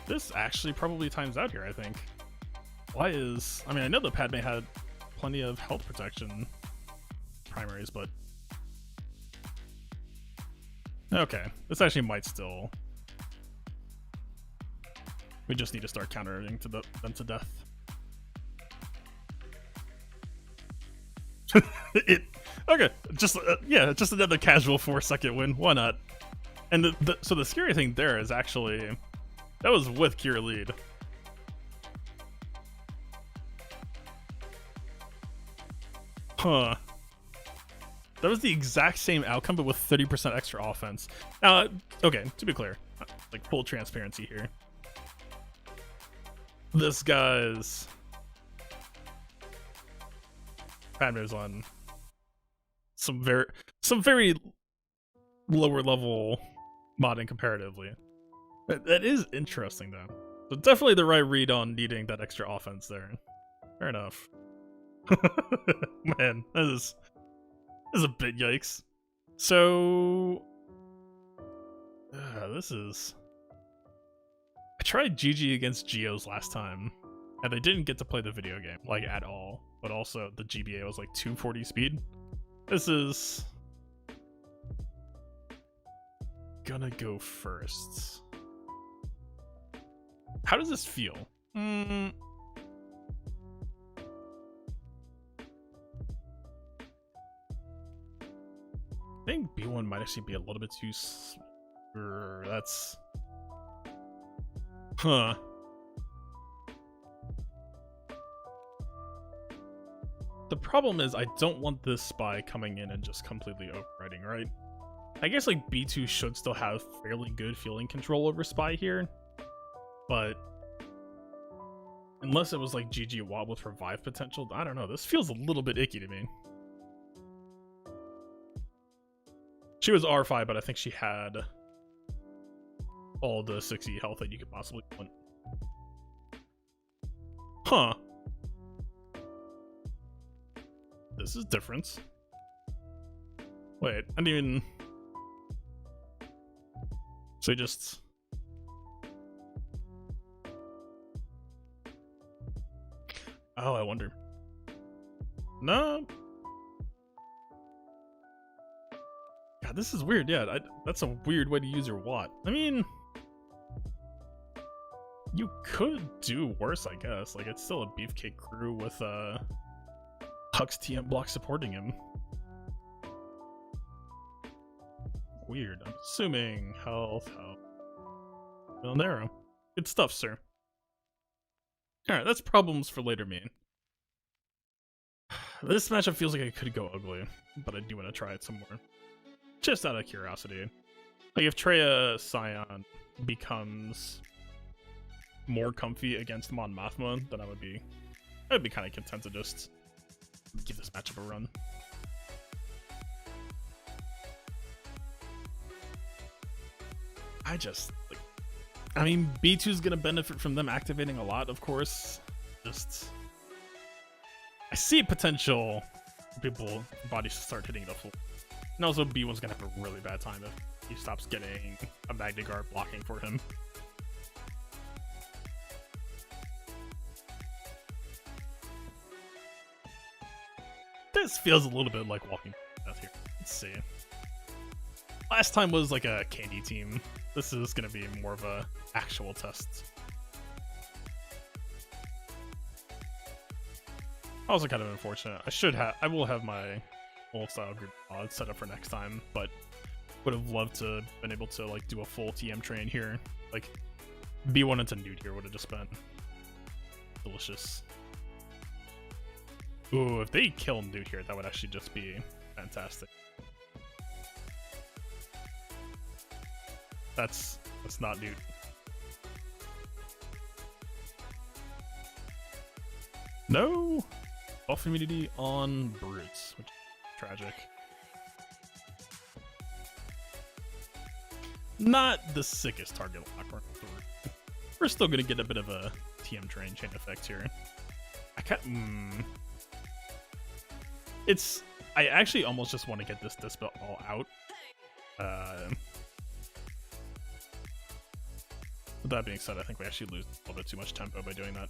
This actually probably times out here, I think. Why is... I mean, I know the Padme had plenty of health protection primaries, but... Okay, this actually might still... We just need to start countering to them to death. Okay, just yeah, just another casual 4-second win. Why not? And so the scary thing there is actually... That was with Kira lead. Huh. That was the exact same outcome, but with 30% extra offense. Now, okay, to be clear, like full transparency here. This guy's Padme's on some very lower level modding comparatively. That is interesting, though. So definitely the right read on needing that extra offense there. Fair enough. Man, this is a bit yikes. So... this is... I tried GG against Geos last time, and they didn't get to play the video game, like, at all. But also, the GBA was like 240 speed. This is... gonna go first. How does this feel? I think B1 might actually be a little bit too... that's... Huh. The problem is I don't want this spy coming in and just completely overriding, right? I guess like B2 should still have fairly good feeling control over spy here, but unless it was like GG Wob with revive potential, I don't know. This feels a little bit icky to me. She was R5, but I think she had all the 60 health that you could possibly want. Huh. This is different. Wait, I didn't even... So just... Oh, I wonder. No. God, this is weird. Yeah, that's a weird way to use your Watt. I mean... You could do worse, I guess. Like, it's still a beefcake crew with, Hux TM block supporting him. Weird. I'm assuming health. Well, narrow. Good stuff, sir. Alright, that's problems for later, man. This matchup feels like it could go ugly, but I do want to try it some more. Just out of curiosity. Like, if Treya Scion becomes more comfy against Mon Mothma, then I'd be kind of content to just give this matchup a run. I mean, B2's gonna benefit from them activating a lot, of course. I see potential people bodies to start hitting the floor. And also B1's gonna have a really bad time if he stops getting a Magna Guard blocking for him. This feels a little bit like walking death here. Let's see. Last time was like a candy team. This is gonna be more of a actual test. Also kind of unfortunate. I will have my old style group mod set up for next time, but would have loved to been able to like do a full TM train here. Like B1 into Newt here would have just been delicious. Ooh, if they kill Newt here, that would actually just be fantastic. That's not Newt. No! Buff immunity on Brutes, which is tragic. Not the sickest target lock. We're still gonna get a bit of a TM train chain effect here. I can't... I actually almost just want to get this dispel all out. With that being said, I think we actually lose a little bit too much tempo by doing that.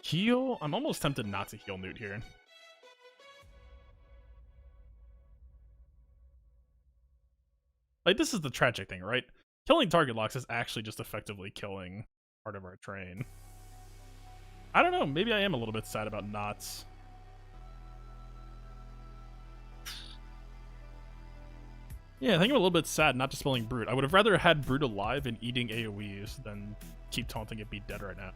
Heal? I'm almost tempted not to heal Newt here. Like, this is the tragic thing, right? Killing target locks is actually just effectively killing part of our train. I don't know, maybe I am a little bit sad about not... Yeah, I think I'm a little bit sad not dispelling Brute. I would have rather had Brute alive and eating AoEs than keep taunting it be dead right now.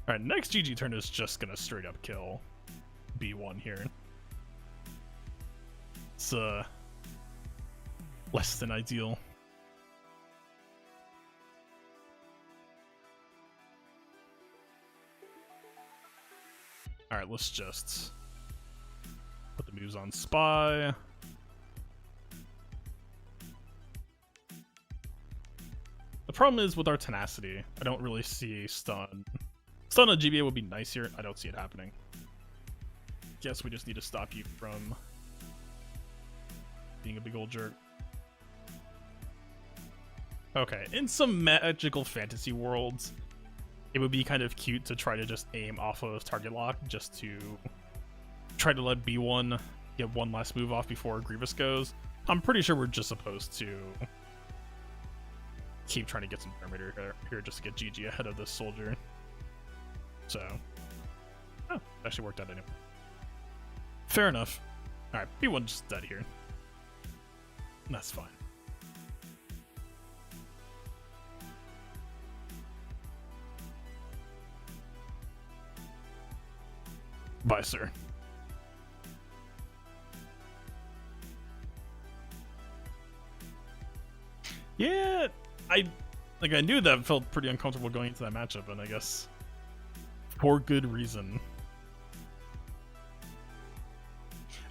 Alright, next GG turn is just gonna straight up kill B1 here. It's less than ideal. Alright, let's just put the moves on Spy. The problem is with our tenacity, I don't really see stun. Stun on GBA would be nice here. I don't see it happening. Guess we just need to stop you from being a big old jerk. Okay, in some magical fantasy worlds, it would be kind of cute to try to just aim off of target lock just to try to let B1 get one last move off before Grievous goes. I'm pretty sure we're just supposed to keep trying to get some perimeter here just to get GG ahead of this soldier. So, oh, it actually worked out anyway. Fair enough. Alright, B1 just dead here. That's fine. Bye, sir. Yeah, I knew that felt pretty uncomfortable going into that matchup, and I guess for good reason.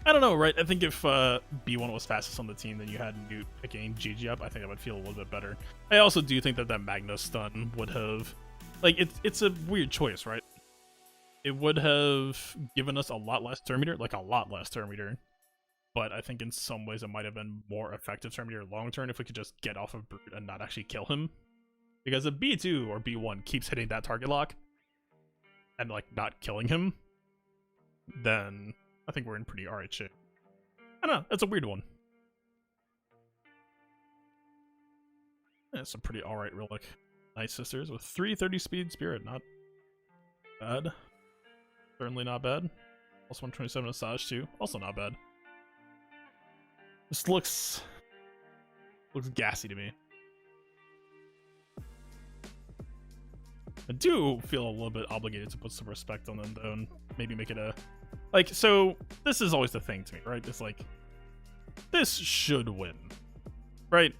I don't know, right? I think if B1 was fastest on the team, then you had Newt picking GG up, I think that would feel a little bit better. I also do think that that Magnus stun would have, like, it's a weird choice, right? It would have given us a lot less turn meter, like a lot less turn meter. But I think in some ways it might have been more effective turn meter long term if we could just get off of Brute and not actually kill him. Because if B2 or B1 keeps hitting that target lock and like not killing him, then I think we're in pretty alright shape. I don't know, that's a weird one. That's a pretty alright relic. Nice Sisters with 330 speed spirit, not bad. Certainly not bad. Also 127 Asajj too, also not bad. This looks gassy to me. I do feel a little bit obligated to put some respect on them though, and maybe make it a like. So this is always the thing to me, right? It's like this should win, right?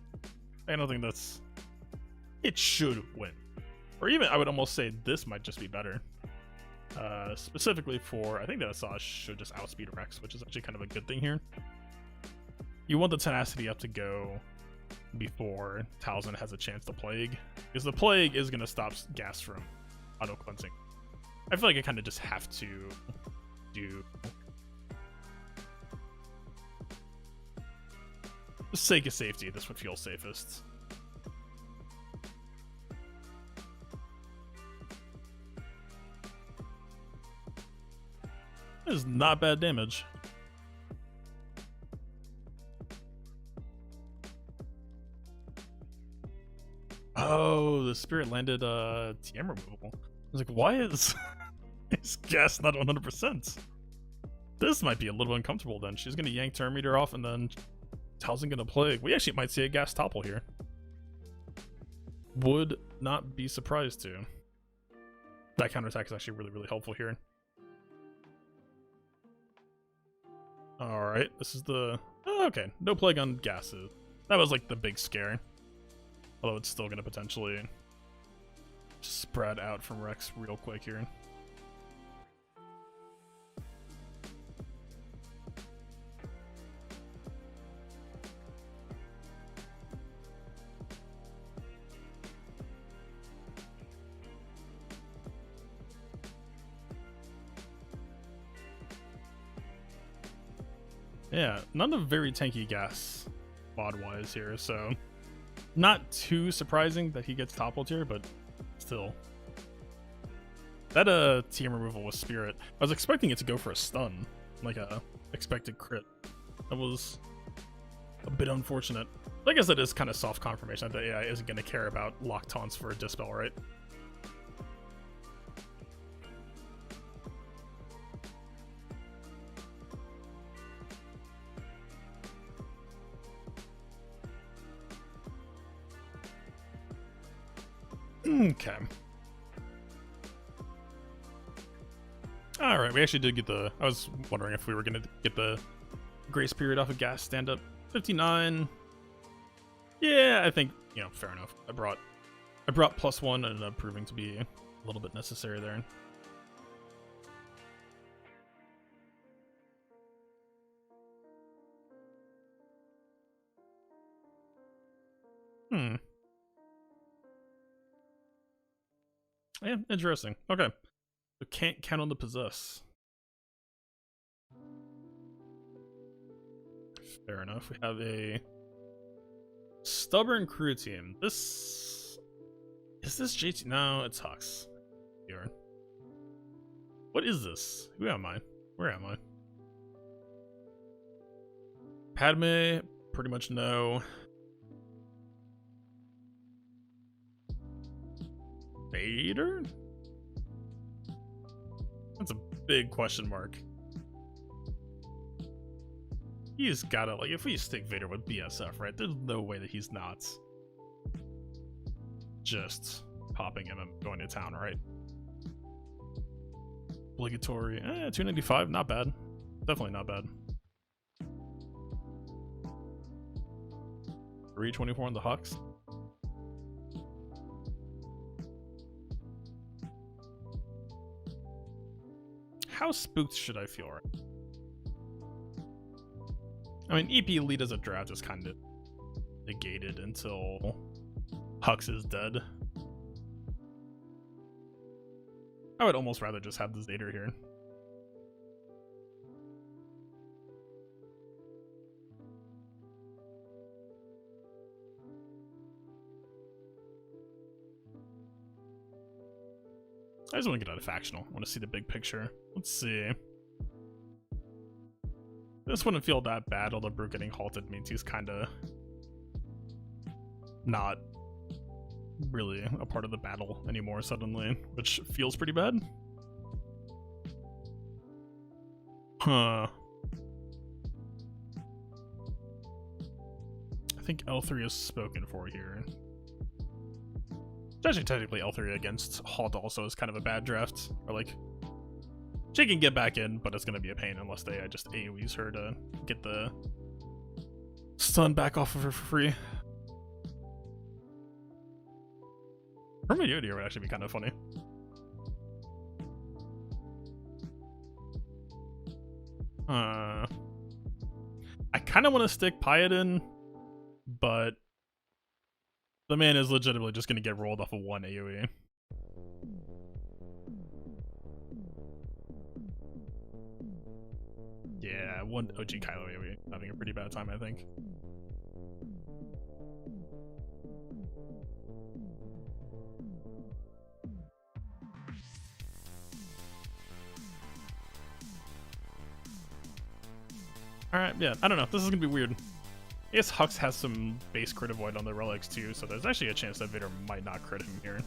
I don't think that's it should win, or even I would almost say this might just be better. Specifically for I think that Asajj should just outspeed Rex, which is actually kind of a good thing here. You want the tenacity up to go before Talzin has a chance to Plague, because the Plague is going to stop Gas from auto-cleansing. I feel like I kind of just have to do... For the sake of safety, this would feel safest. This is not bad damage. Oh, the spirit landed TM removal. I was like, why is his gas not 100%? This might be a little uncomfortable then. She's gonna yank turn meter off and then Talzin gonna Plague. We actually might see a gas topple here. Would not be surprised to. That counterattack is actually really, really helpful here. Alright, this is the... Oh, okay, no Plague on gases. That was like the big scare. Although it's still going to potentially spread out from Rex real quick here. Yeah, not a very tanky gas mod-wise here, so... Not too surprising that he gets toppled here, but still. That TM removal with Spirit, I was expecting it to go for a stun, like a expected crit. That was a bit unfortunate. But I guess that is kind of soft confirmation that the AI isn't going to care about lock taunts for a Dispel, right? Okay. Alright, we actually did get the... I was wondering if we were going to get the grace period off of gas stand-up. 59. Yeah, I think, you know, fair enough. I brought +1 and ended up proving to be a little bit necessary there. Yeah, interesting. Okay. So can't count on the possess. Fair enough. We have a stubborn crew team. This is this JT? No, it's Hux. Here. What is this? Who am I? Where am I? Padme, pretty much no. Vader? That's a big question mark. He's gotta, like, if we stick Vader with BSF, right? There's no way that he's not just popping him and going to town, right? Obligatory. 295, not bad. Definitely not bad. 324 on the Hux. How spooked should I feel right? I mean, EP lead as a draft is kind of negated until Hux is dead. I would almost rather just have the Zader here. I just want to get out of factional. I want to see the big picture. Let's see. This wouldn't feel that bad, although Brute getting halted means he's kind of not really a part of the battle anymore suddenly, which feels pretty bad. Huh. I think L3 is spoken for here. Actually, technically L3 against Halt also is kind of a bad draft. Or like, she can get back in, but it's going to be a pain unless they just AoEs her to get the stun back off of her for free. Hermione would actually be kind of funny. I kind of want to stick Pyadin, but the man is legitimately just going to get rolled off of one AoE. Yeah, one OG Kylo AoE. Having a pretty bad time, I think. Alright, yeah, I don't know. This is going to be weird. I guess Hux has some base crit avoid on the relics too, so there's actually a chance that Vader might not crit him here.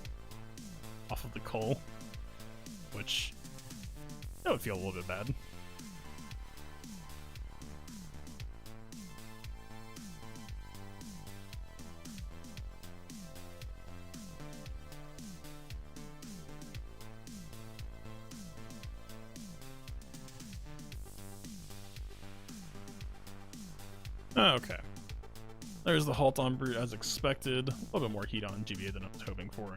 Off of the Cull. Which, that would feel a little bit bad. Okay. There's the halt on Brute as expected. A little bit more heat on GBA than I was hoping for.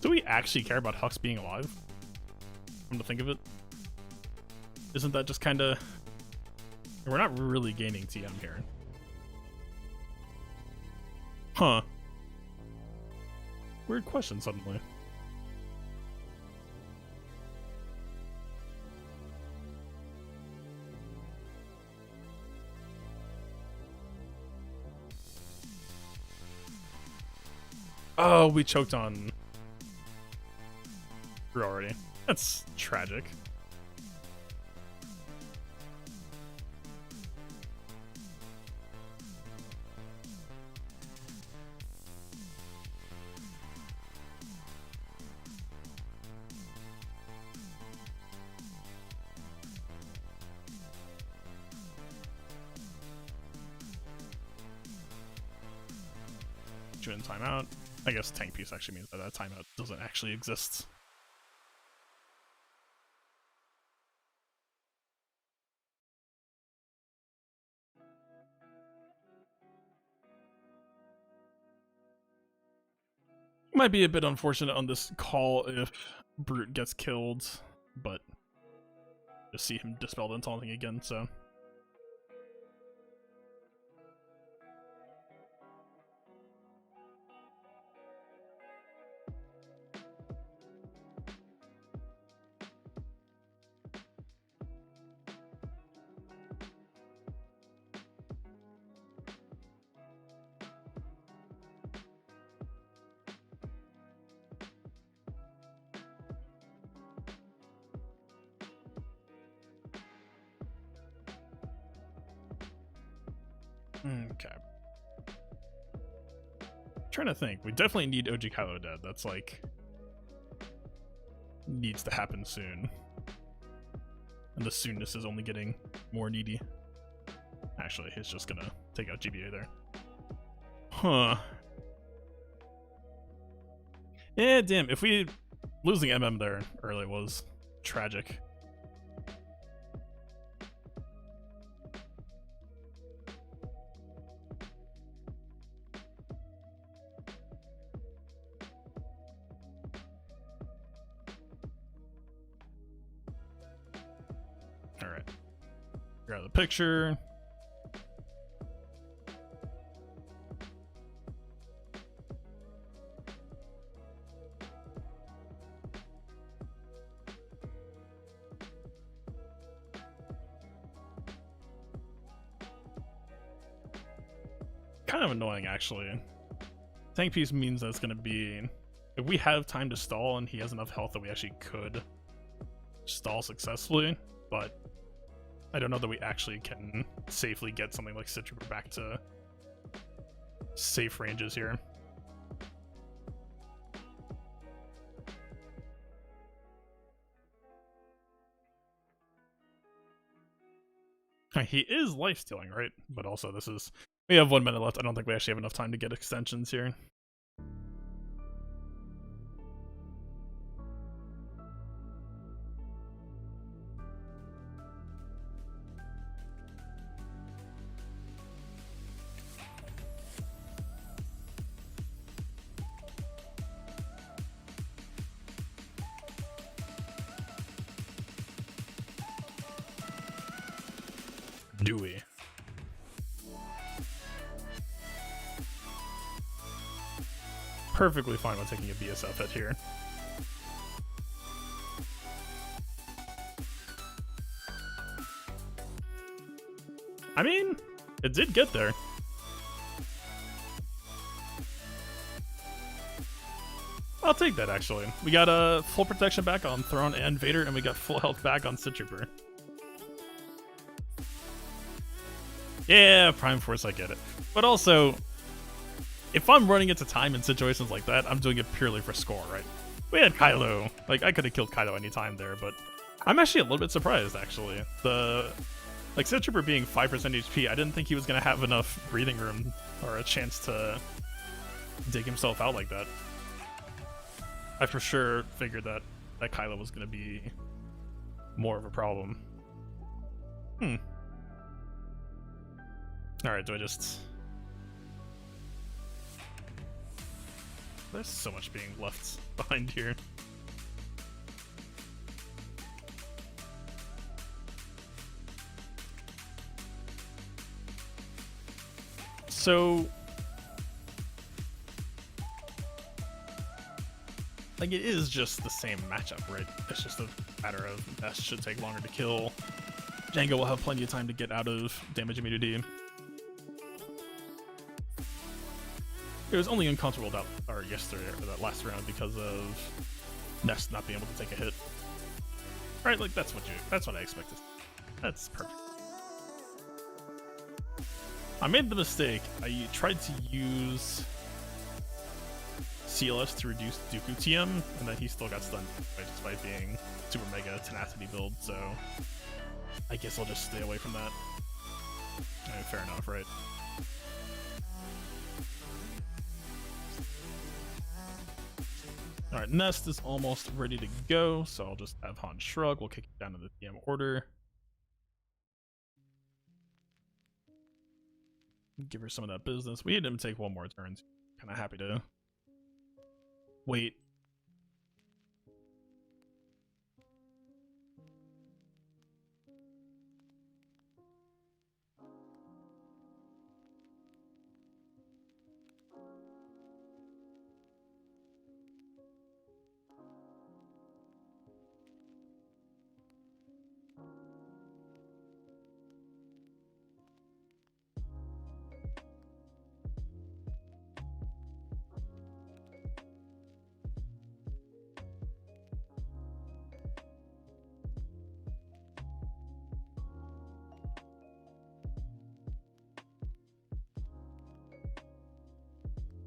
Do we actually care about Hux being alive? Come to think of it. Isn't that just kinda... We're not really gaining TM here. Huh. Weird question suddenly. Oh, we choked on Brew already. That's tragic. In timeout. I guess tank piece actually means that that timeout doesn't actually exist. Might be a bit unfortunate on this call if Brute gets killed, but just see him dispelled and taunting again, so. Okay. Trying to think. We definitely need OG Kylo dead. That's like needs to happen soon. And the soonness is only getting more needy. Actually, he's just gonna take out GBA there. Huh. Yeah, damn. If we losing MM there early was tragic. Alright. You're out of the picture. Kind of annoying, actually. Tank piece means that it's going to be... If we have time to stall and he has enough health that we actually could stall successfully, but I don't know that we actually can safely get something like Citrooper back to safe ranges here. He is life-stealing, right? But also this is... We have 1 minute left. I don't think we actually have enough time to get extensions here. Do we? Perfectly fine with taking a BSF hit here. I mean, it did get there. I'll take that, actually. We got a full protection back on Throne and Vader, and we got full health back on Citrooper. Yeah, Prime Force, I get it. But also, if I'm running into time in situations like that, I'm doing it purely for score, right? We had Kylo. Like, I could have killed Kylo anytime there, but I'm actually a little bit surprised, actually. Like, Citrooper being 5% HP, I didn't think he was going to have enough breathing room or a chance to dig himself out like that. I for sure figured that Kylo was going to be more of a problem. Alright, do I just... There's so much being left behind here. So... Like, it is just the same matchup, right? It's just a matter of Nest should take longer to kill. Django will have plenty of time to get out of damage immunity. It was only uncomfortable yesterday, or that last round, because of Nest not being able to take a hit. Right, like that's what I expected. That's perfect. I made the mistake. I tried to use CLS to reduce Dooku TM, and then he still got stunned despite being super mega tenacity build, so I guess I'll just stay away from that. I mean, fair enough, right? Alright, Nest is almost ready to go, so I'll just have Han shrug. We'll kick it down to the TM order. Give her some of that business. We need him to take one more turn. Kind of happy to Wait.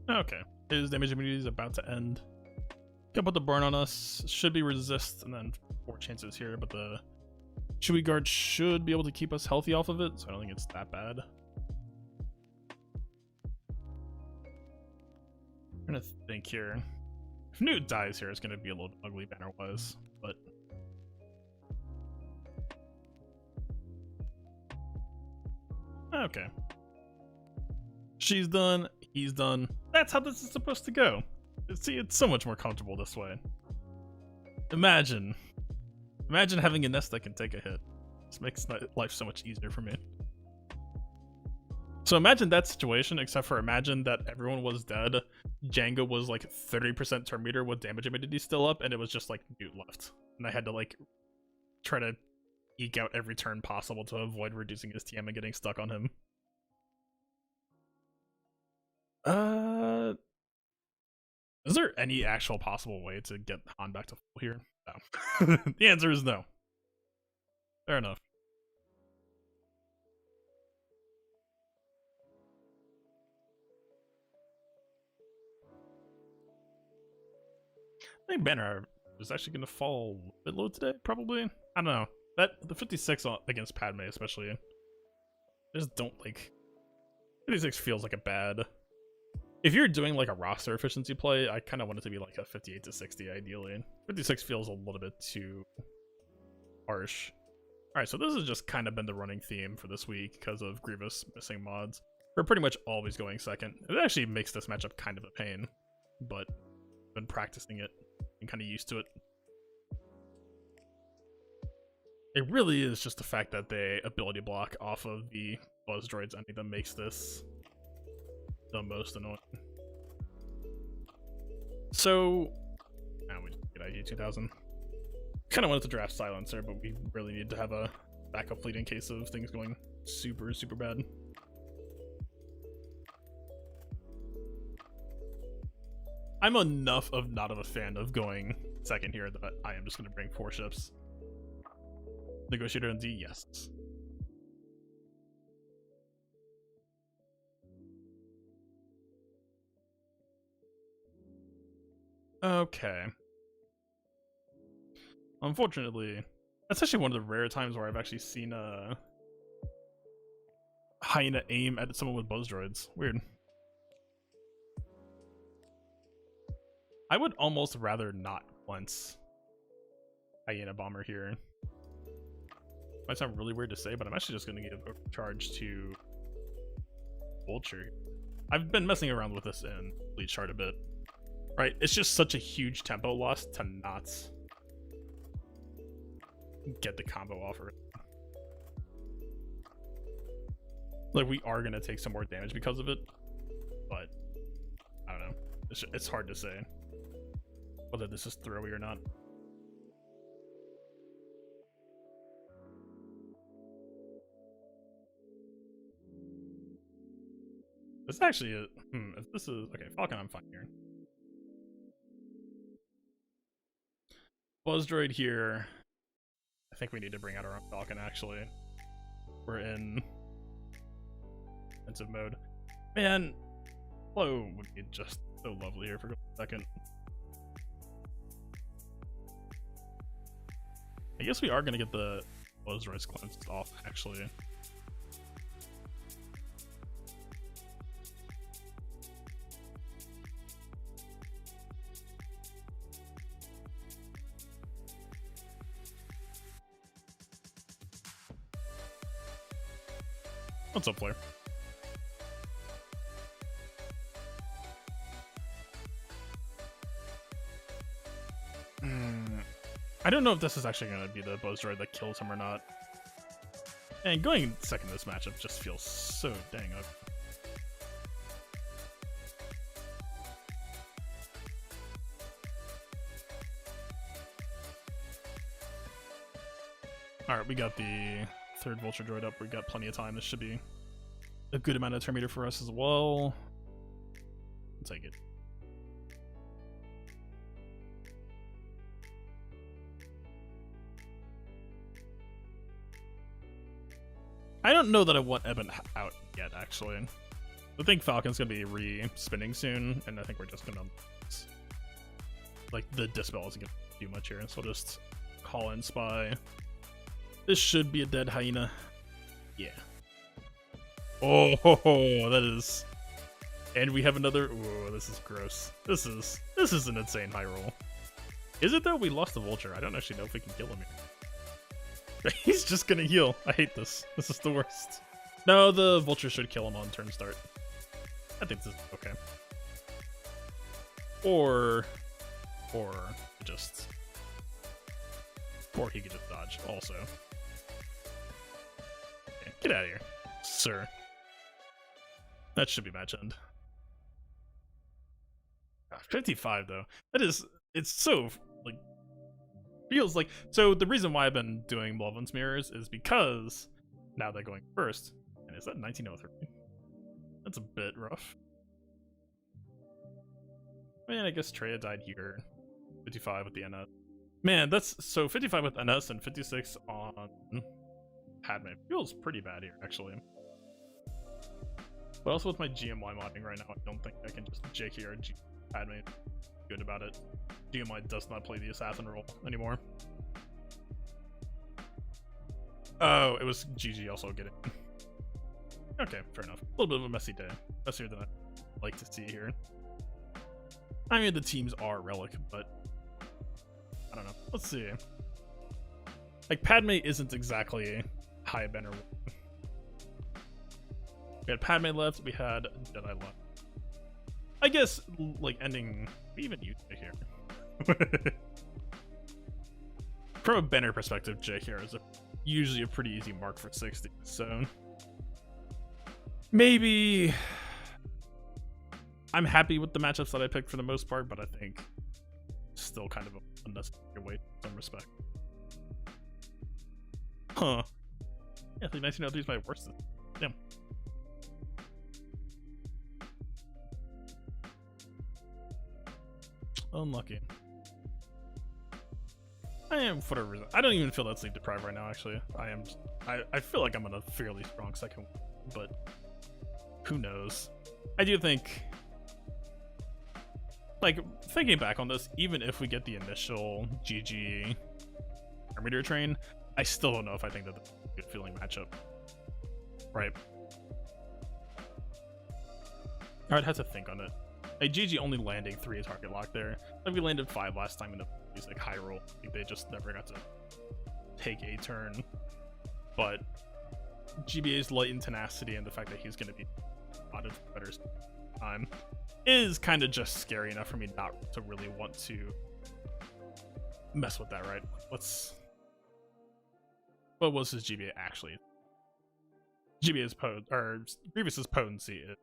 Okay. His damage immunity is about to end. Can put the burn on us. Should be resist, and then 4 chances here, but the Chewy Guard should be able to keep us healthy off of it, so I don't think it's that bad. I'm gonna think here. If Newt dies here, it's gonna be a little ugly banner-wise, but... Okay. She's done, he's done. That's how this is supposed to go. See, it's so much more comfortable this way. Imagine having a nest that can take a hit. This makes life so much easier for me. So imagine that situation, except for imagine that everyone was dead. Django was like 30% turn meter with damage immunity still up, and it was just like Newt left. And I had to like try to eke out every turn possible to avoid reducing his TM and getting stuck on him. Is there any actual possible way to get Han back to full here? No. The answer is no. Fair enough. I think banner is actually going to fall a bit low today, probably. I don't know. The 56 against Padme especially, I just don't like... 56 feels like a bad... If you're doing like a roster efficiency play, I kind of want it to be like a 58 to 60 ideally. 56 feels a little bit too harsh. Alright, so this has just kind of been the running theme for this week because of Grievous missing mods. We're pretty much always going second. It actually makes this matchup kind of a pain, but I've been practicing it and kind of used to it. It really is just the fact that they ability block off of the buzz droids ending that makes this the most annoying. So, now we get ID 2000. Kind of wanted to draft Silencer, but we really need to have a backup fleet in case of things going super, super bad. I'm enough of not of a fan of going second here that I am just going to bring 4 ships. Negotiator and D, yes. Okay. Unfortunately, that's actually one of the rare times where I've actually seen a Hyena aim at someone with buzz droids. Weird. I would almost rather not once Hyena Bomber here. Might sound really weird to say, but I'm actually just going to give a charge to Vulture. I've been messing around with this in Bleach chart a bit. Right, it's just such a huge tempo loss to not get the combo offer. Like, we are going to take some more damage because of it, but I don't know. It's hard to say whether this is throwy or not. This actually is... if this is... Okay, Falcon, I'm fine here. Buzz droid here. I think we need to bring out our own Falcon, actually. We're in defensive mode. Man, Flow would be just so lovely here for a second. I guess we are going to get the Buzz droids cleansed off, actually. What's up, Flare? I don't know if this is actually going to be the Buzz droid that kills him or not. And going second in this matchup just feels so dang ugly. Alright, we got the third Vulture droid up. We got plenty of time. This should be a good amount of turn meter for us as well. I'll take it. I don't know that I want Eben out yet, actually. I think Falcon's going to be re-spinning soon, and I think we're just going to... Like, the Dispel isn't going to do much here, so I'll just call in Spy. This should be a dead Hyena. Yeah. Oh, that is... And we have another... Oh, this is gross. This is an insane high roll. Is it, though? We lost the Vulture. I don't actually know if we can kill him here. He's just gonna heal. I hate this. This is the worst. No, the Vulture should kill him on turn start. I think this is okay. Or just... Or he could just dodge, also. Okay, get out of here, sir. That should be match end. 55, though. That is... It's so, like... Feels like... So the reason why I've been doing Malevolence Mirrors is because now they're going first. And is that 1903? That's a bit rough. Man, I guess Treya died here. 55 with the NS. Man, that's... So 55 with NS and 56 on Padme. Feels pretty bad here, actually. But also with my GMY modding right now, I don't think I can just JK or Padme. Good about it. GMY does not play the assassin role anymore. Oh, it was GG also getting. Okay, fair enough. A little bit of a messy day. Messier than I like to see here. I mean, the teams are Relic, but I don't know. Let's see. Like, Padme isn't exactly high Benner. We had Padme left, we had Jedi left. I guess, like, ending... We even used it here. From a Benner perspective, JKR is usually a pretty easy mark for 60, so... Maybe... I'm happy with the matchups that I picked for the most part, but I think still kind of a unnecessary wait in some respect. Huh. Yeah, I think 1903 is my worst. Damn. Unlucky. I am, for whatever reason. I don't even feel that sleep deprived right now, actually. I feel like I'm on a fairly strong second, but who knows? I do think, like, thinking back on this, even if we get the initial GG Armator train, I still don't know if I think that that's a good feeling matchup. Right. I'd have to think on it. Like, GG only landing 3 target lock there. Like, we landed 5 last time in the like high roll. Like, they just never got to take a turn. But GBA's latent tenacity and the fact that he's going to be spotted for better time is kind of just scary enough for me not to really want to mess with that, right? Let's... What was his GBA actually? GBA's Grievous's potency is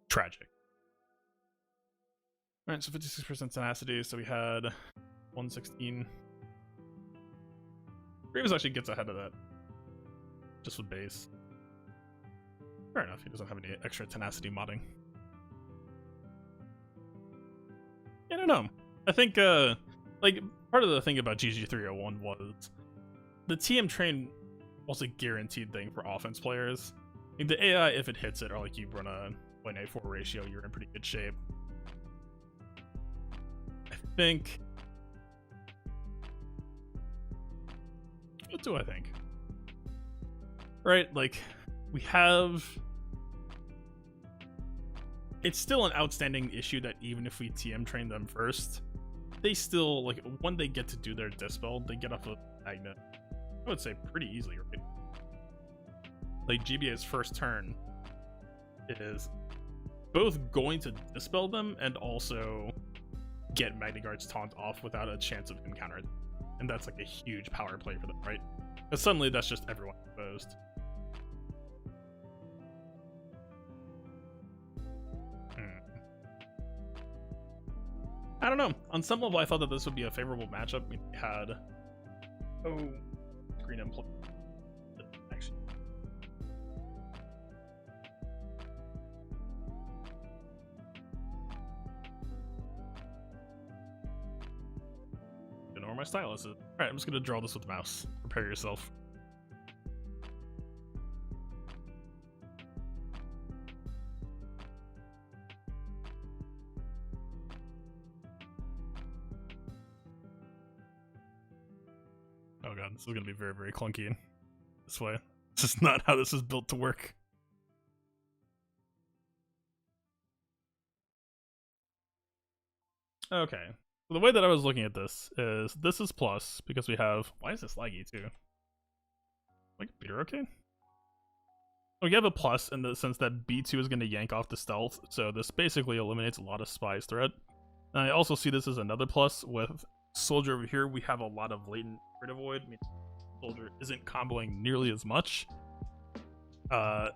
tragic. Alright, so 56% tenacity, so we had 116. Grievous actually gets ahead of that. Just with base. Fair enough, he doesn't have any extra tenacity modding. I don't know. I think, like, part of the thing about GG301 was the TM train was a guaranteed thing for offense players. Like, the AI, if it hits it, or like you run a 0.84 ratio, you're in pretty good shape. I think... What do I think? Right, like, we have... It's still an outstanding issue that even if we TM train them first, they still, like, when they get to do their Dispel, they get off a Magnet, I would say, pretty easily, right? Like, GBA's first turn is both going to Dispel them and also get Magniguard's taunt off without a chance of him countering. And that's like a huge power play for them, right? But suddenly that's just everyone exposed. I don't know. On some level, I thought that this would be a favorable matchup. We had green and actually. Don't know where my stylus is. All right, I'm just gonna draw this with the mouse. Prepare yourself. Oh god, this is gonna be very, very clunky this way. It's just not how this is built to work. Okay. So the way that I was looking at this is plus because we have, why is this laggy too? My computer okay? We have a plus in the sense that B2 is going to yank off the stealth, so this basically eliminates a lot of Spy's threat. And I also see this as another plus with Soldier over here. We have a lot of latent crit avoid. I mean, Soldier isn't comboing nearly as much. At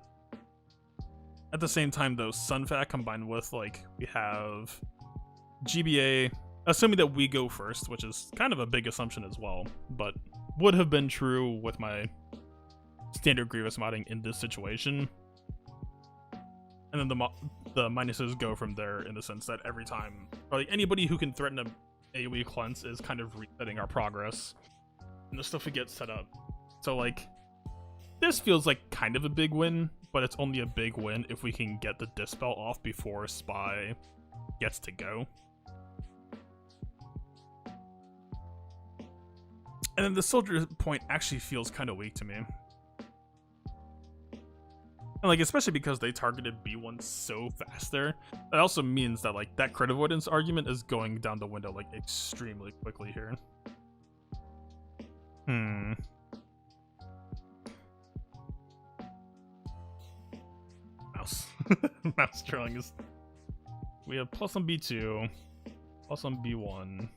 the same time, though, Sunfac combined with, like, we have GBA, assuming that we go first, which is kind of a big assumption as well, but would have been true with my standard Grievous modding in this situation. And then the minuses go from there in the sense that every time, probably anybody who can threaten a AoE cleanse is kind of resetting our progress and the stuff we get set up. So like, this feels like kind of a big win, but it's only a big win if we can get the Dispel off before Spy gets to go. And then the Soldier point actually feels kind of weak to me. And like, especially because they targeted B1 so fast there, that also means that like that crit avoidance argument is going down the window like extremely quickly here. Mouse. Mouse drawing is... We have plus on B2, plus on B1.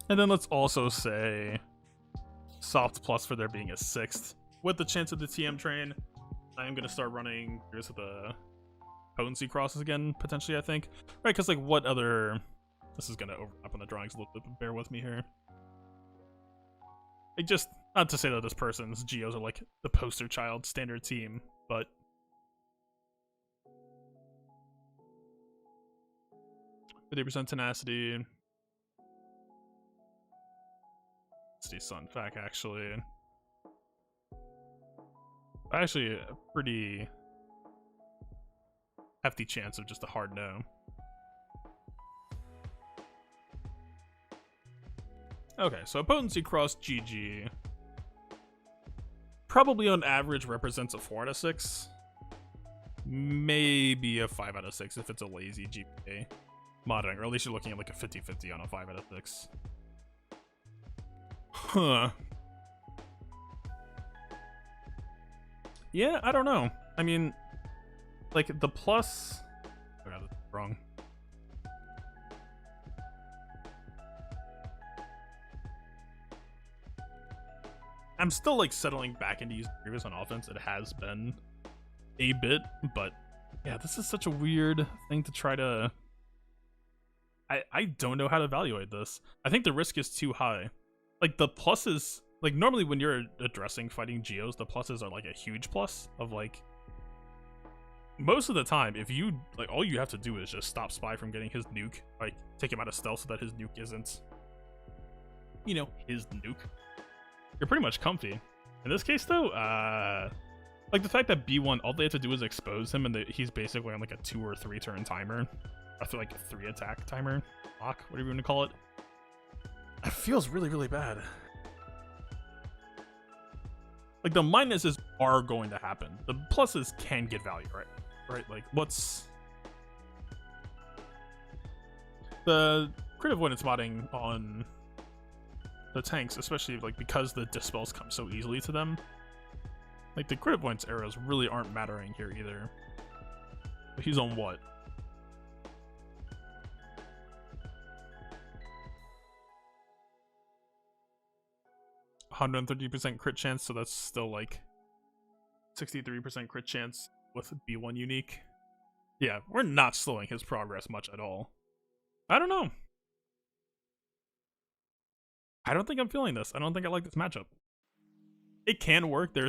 And then let's also say soft plus for there being a 6th. With the chance of the TM train, I am going to start running here's the potency crosses again, potentially, I think. Right, because like what other... This is going to overlap on the drawings a little bit, but bear with me here. Like just, not to say that this person's Geos are like the poster child standard team, but... 50% tenacity... Sunfac actually a pretty hefty chance of just a hard no. Okay, so a potency cross GG probably on average represents a 4 out of 6, maybe a 5 out of 6 if it's a lazy GPA modding, or at least you're looking at like a 50-50 on a 5 out of 6. Huh. Yeah, I don't know. I mean, like, the plus... Oh god, that's wrong. I'm still, like, settling back into using Grievous on offense. It has been a bit, but... Yeah, this is such a weird thing to try to... I don't know how to evaluate this. I think the risk is too high. Like, the pluses, like, normally when you're addressing fighting Geos, the pluses are, like, a huge plus of, like, most of the time, if you, like, all you have to do is just stop Spy from getting his nuke, like, take him out of stealth so that his nuke isn't, you know, his nuke. You're pretty much comfy. In this case, though, like, the fact that B1, all they have to do is expose him, and he's basically on, like, a 2 or 3 turn timer, or, like, a 3 attack timer, lock, whatever you want to call it. It feels really, really bad. Like, the minuses are going to happen. The pluses can get value, right? Right? Like, what's... The crit avoidance modding on the tanks, especially, like, because the dispels come so easily to them, Like, the crit points arrows really aren't mattering here either. But he's on what? %130% crit chance, so that's still like 63% crit chance with B1 unique. Yeah, we're not slowing his progress much at all. I don't know. I don't think I'm feeling this. I don't think I like this matchup. It can work. There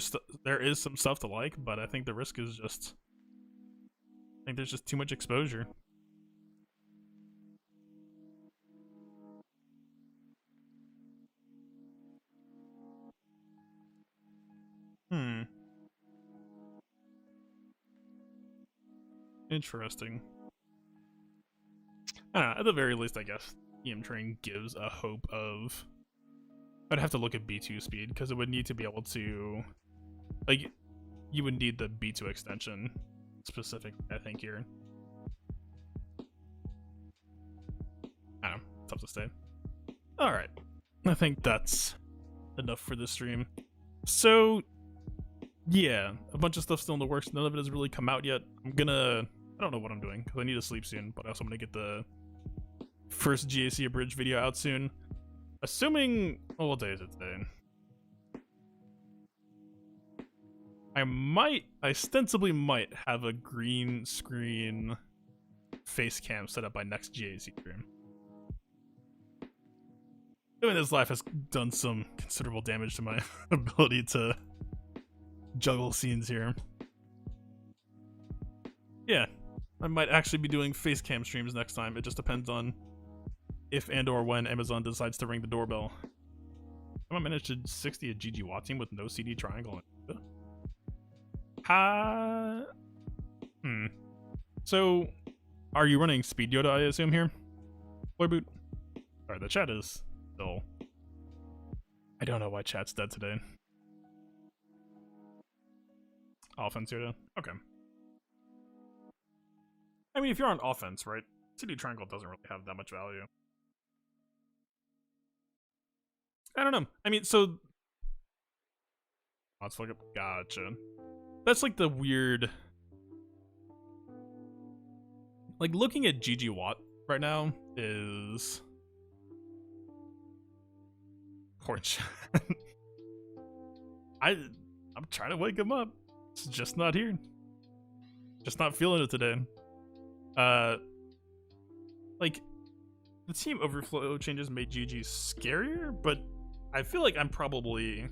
is some stuff to like, but I think the risk is just... I think there's just too much exposure. Interesting. I don't know, at the very least, I guess EM Train gives a hope of... I'd have to look at B2 speed, because it would need to be able to... Like, you would need the B2 extension specific, I think, here. I don't know, tough to say. Alright, I think that's enough for this stream. So, yeah, a bunch of stuff still in the works. None of it has really come out yet. I don't know what I'm doing, because I need to sleep soon, but I also want to get the first GAC Abridged video out soon. Assuming... Oh, what day is it today? I ostensibly might have a green screen face cam set up by next GAC stream. Doing this live has done some considerable damage to my ability to juggle scenes here. Yeah, I might actually be doing face cam streams next time. It just depends on if and or when Amazon decides to ring the doorbell. I managed to 60 a GG Watt team with no CD triangle. So, are you running Speed Yoda, I assume, here? Boy boot. Alright, the chat is still... I don't know why chat's dead today. Offense Yoda? Okay. I mean, if you're on offense, right? CD triangle doesn't really have that much value. I don't know. I mean, so... Let's look up... Gotcha. That's like the weird... Like, looking at GG Watt right now is... Poor chat. I'm trying to wake him up. It's just not here. Just not feeling it today. Like, the team overflow changes made GG scarier, but I feel like I'm probably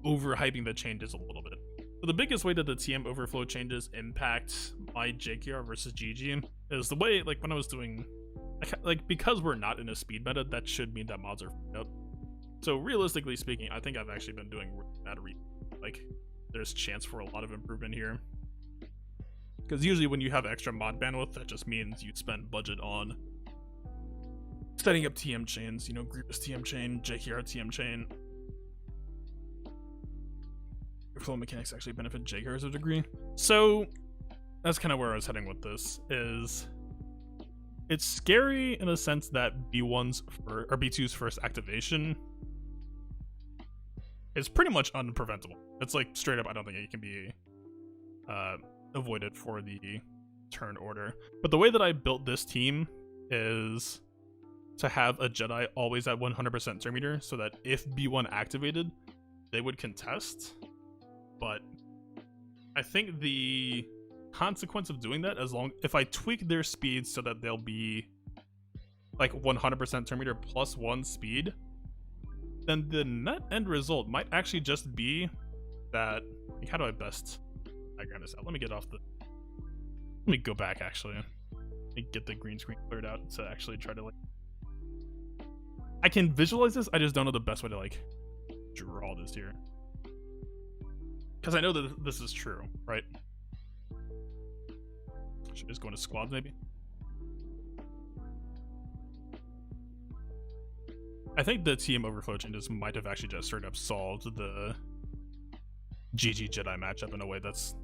overhyping the changes a little bit. So the biggest way that the TM overflow changes impact my JKR versus GG is the way, like, when I was doing, like, because we're not in a speed meta, that should mean that mods are f***ed up. So realistically speaking, I think I've actually been doing bad. Like, there's chance for a lot of improvement here. Because usually when you have extra mod bandwidth, that just means you spend budget on setting up TM chains, you know, Grievous TM chain, JKR TM chain. Your flow mechanics actually benefit JKR to a degree. So that's kind of where I was heading with this, is it's scary in a sense that B2's first activation is pretty much unpreventable. It's like straight up, I don't think it can be avoided for the turn order. But the way that I built this team is to have a Jedi always at 100% turn meter, so that if B1 activated, they would contest. But I think the consequence of doing that, if I tweak their speed so that they'll be like 100% turn meter plus 1 speed, then the net end result might actually just be that, like, how do I best diagram this out? Let me go back actually. Let me get the green screen cleared out to actually try to, like, I can visualize this, I just don't know the best way to, like, draw this here. Because I know that this is true, right? Should I just go into squads maybe? I think the TM overflow changes might have actually just straight up solved the GG Jedi matchup in a way that's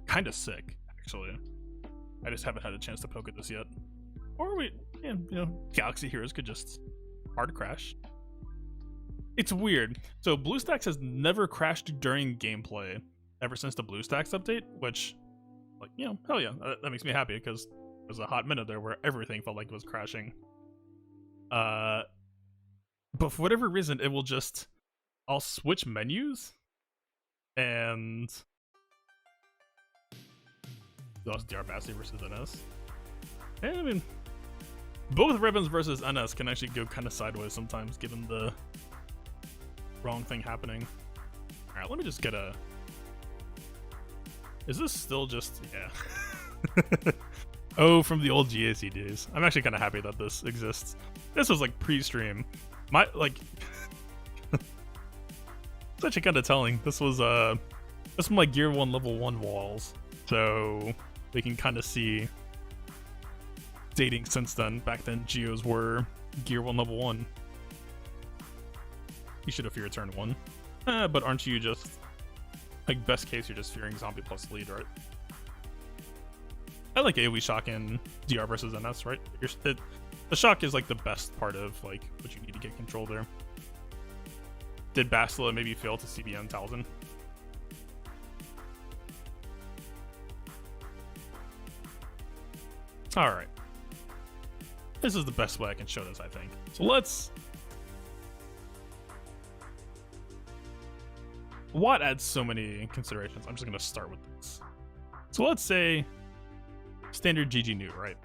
kind of sick, actually. I just haven't had a chance to poke at this yet. Or you know, Galaxy Heroes could just hard crash. It's weird. So BlueStacks has never crashed during gameplay ever since the BlueStacks update, which, like, you know, hell yeah, that makes me happy because there was a hot minute there where everything felt like it was crashing. But for whatever reason, it will just, I'll switch menus and lost DR Bassi versus NS. And I mean, both Ribbons versus NS can actually go kind of sideways sometimes, given the wrong thing happening. All right, let me just get a. Is this still just yeah? Oh, from the old GAC days. I'm actually kind of happy that this exists. This was like pre-stream. My like, it's actually kind of telling. This was this from like Gear 1 level 1 walls, so we can kind of see dating since then. Back then, Geos were Gear 1 level 1. You should have feared turn 1. But aren't you just, like, best case, you're just fearing zombie plus lead, right? I like AoE shock in DR versus NS, right? The shock is, like, the best part of, like, what you need to get control there. Did Bastila maybe fail to CBN Talzin? Alright. This is the best way I can show this, I think. So let's... Watt adds so many considerations. I'm just going to start with this. So let's say standard GG new, right?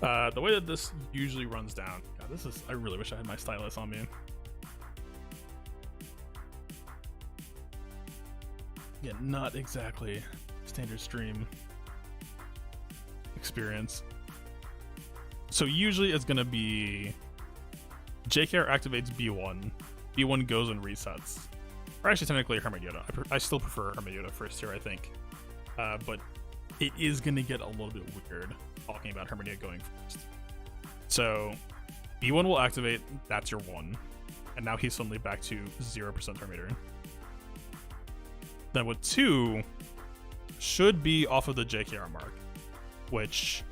The way that this usually runs down... God, this is... I really wish I had my stylus on me. Yeah, not exactly standard stream experience. So usually it's going to be JKR activates B1. B1 goes and resets. Or actually technically Hermit Yoda. I still prefer Hermit Yoda first here, I think. But it is going to get a little bit weird talking about Hermit Yoda going first. So B1 will activate, that's your 1. And now he's suddenly back to 0% Hermit Yoda. Then with 2, should be off of the JKR mark, which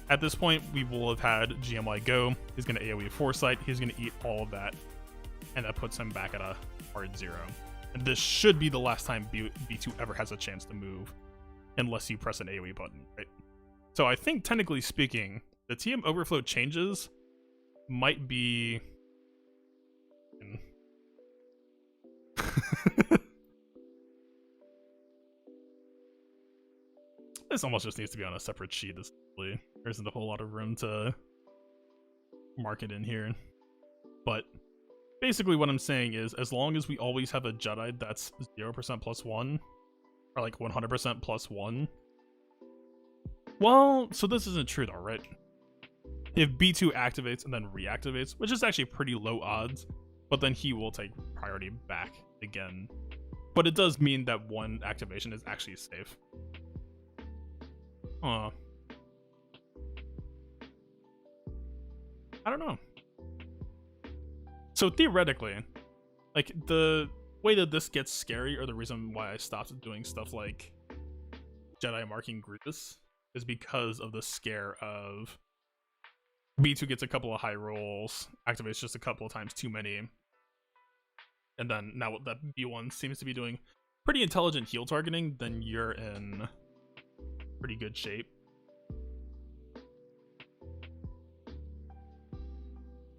at this point we will have had GMY go. He's going to AoE Foresight. He's going to eat all of that, and that puts him back at a hard 0. And this should be the last time B2 ever has a chance to move, unless you press an AoE button, right? So I think technically speaking, the TM overflow changes might be... This almost just needs to be on a separate sheet. There isn't a whole lot of room to mark it in here. But basically what I'm saying is, as long as we always have a Jedi that's 0% plus 1, or like 100% plus 1. Well, so this isn't true though, right? If B2 activates and then reactivates, which is actually pretty low odds, but then he will take priority back again. But it does mean that one activation is actually safe. I don't know. So theoretically, like, the way that this gets scary, or the reason why I stopped doing stuff like Jedi marking Grievous, is because of the scare of B2 gets a couple of high rolls, activates just a couple of times too many, and then now that B1 seems to be doing pretty intelligent heal targeting, then you're in pretty good shape.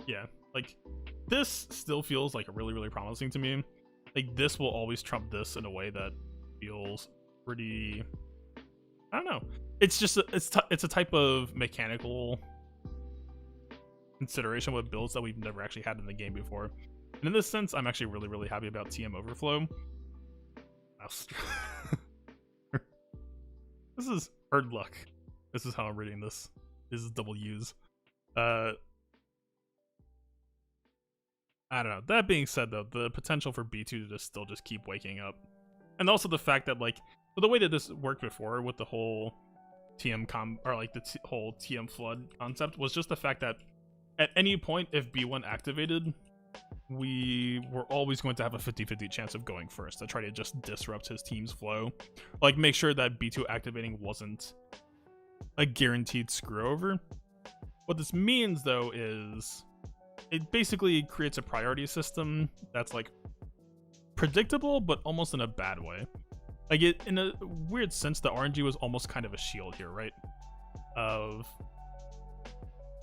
Yeah, like, this still feels like really, really promising to me. Like, this will always trump this in a way that feels pretty... I don't know. It's just it's a type of mechanical consideration with builds that we've never actually had in the game before. And in this sense, I'm actually really, really happy about TM Overflow. This is hard luck. This is how I'm reading this. This is double U's. I don't know. That being said, though, the potential for B2 to just still just keep waking up, and also the fact that, like, the way that this worked before with the whole TM whole TM flood concept was just the fact that at any point, if B1 activated, we were always going to have a 50-50 chance of going first to try to just disrupt his team's flow. Like, make sure that B2 activating wasn't a guaranteed screw over. What this means, though, is it basically creates a priority system that's like predictable, but almost in a bad way. Like it, in a weird sense, the RNG was almost kind of a shield here, right? Of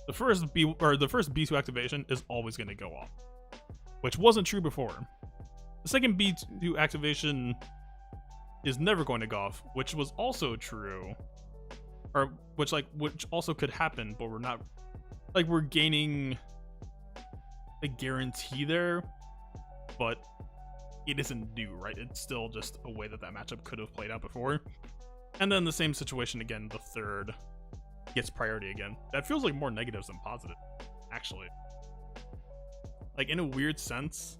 the first B2 activation is always going to go off, which wasn't true before. The second B2 activation is never going to go off, which was also true, or which also could happen, but we're not, like, we're gaining a guarantee there, but it isn't new, right? It's still just a way that matchup could have played out before. And then the same situation again, the third gets priority again. That feels like more negatives than positive, actually. Like, in a weird sense.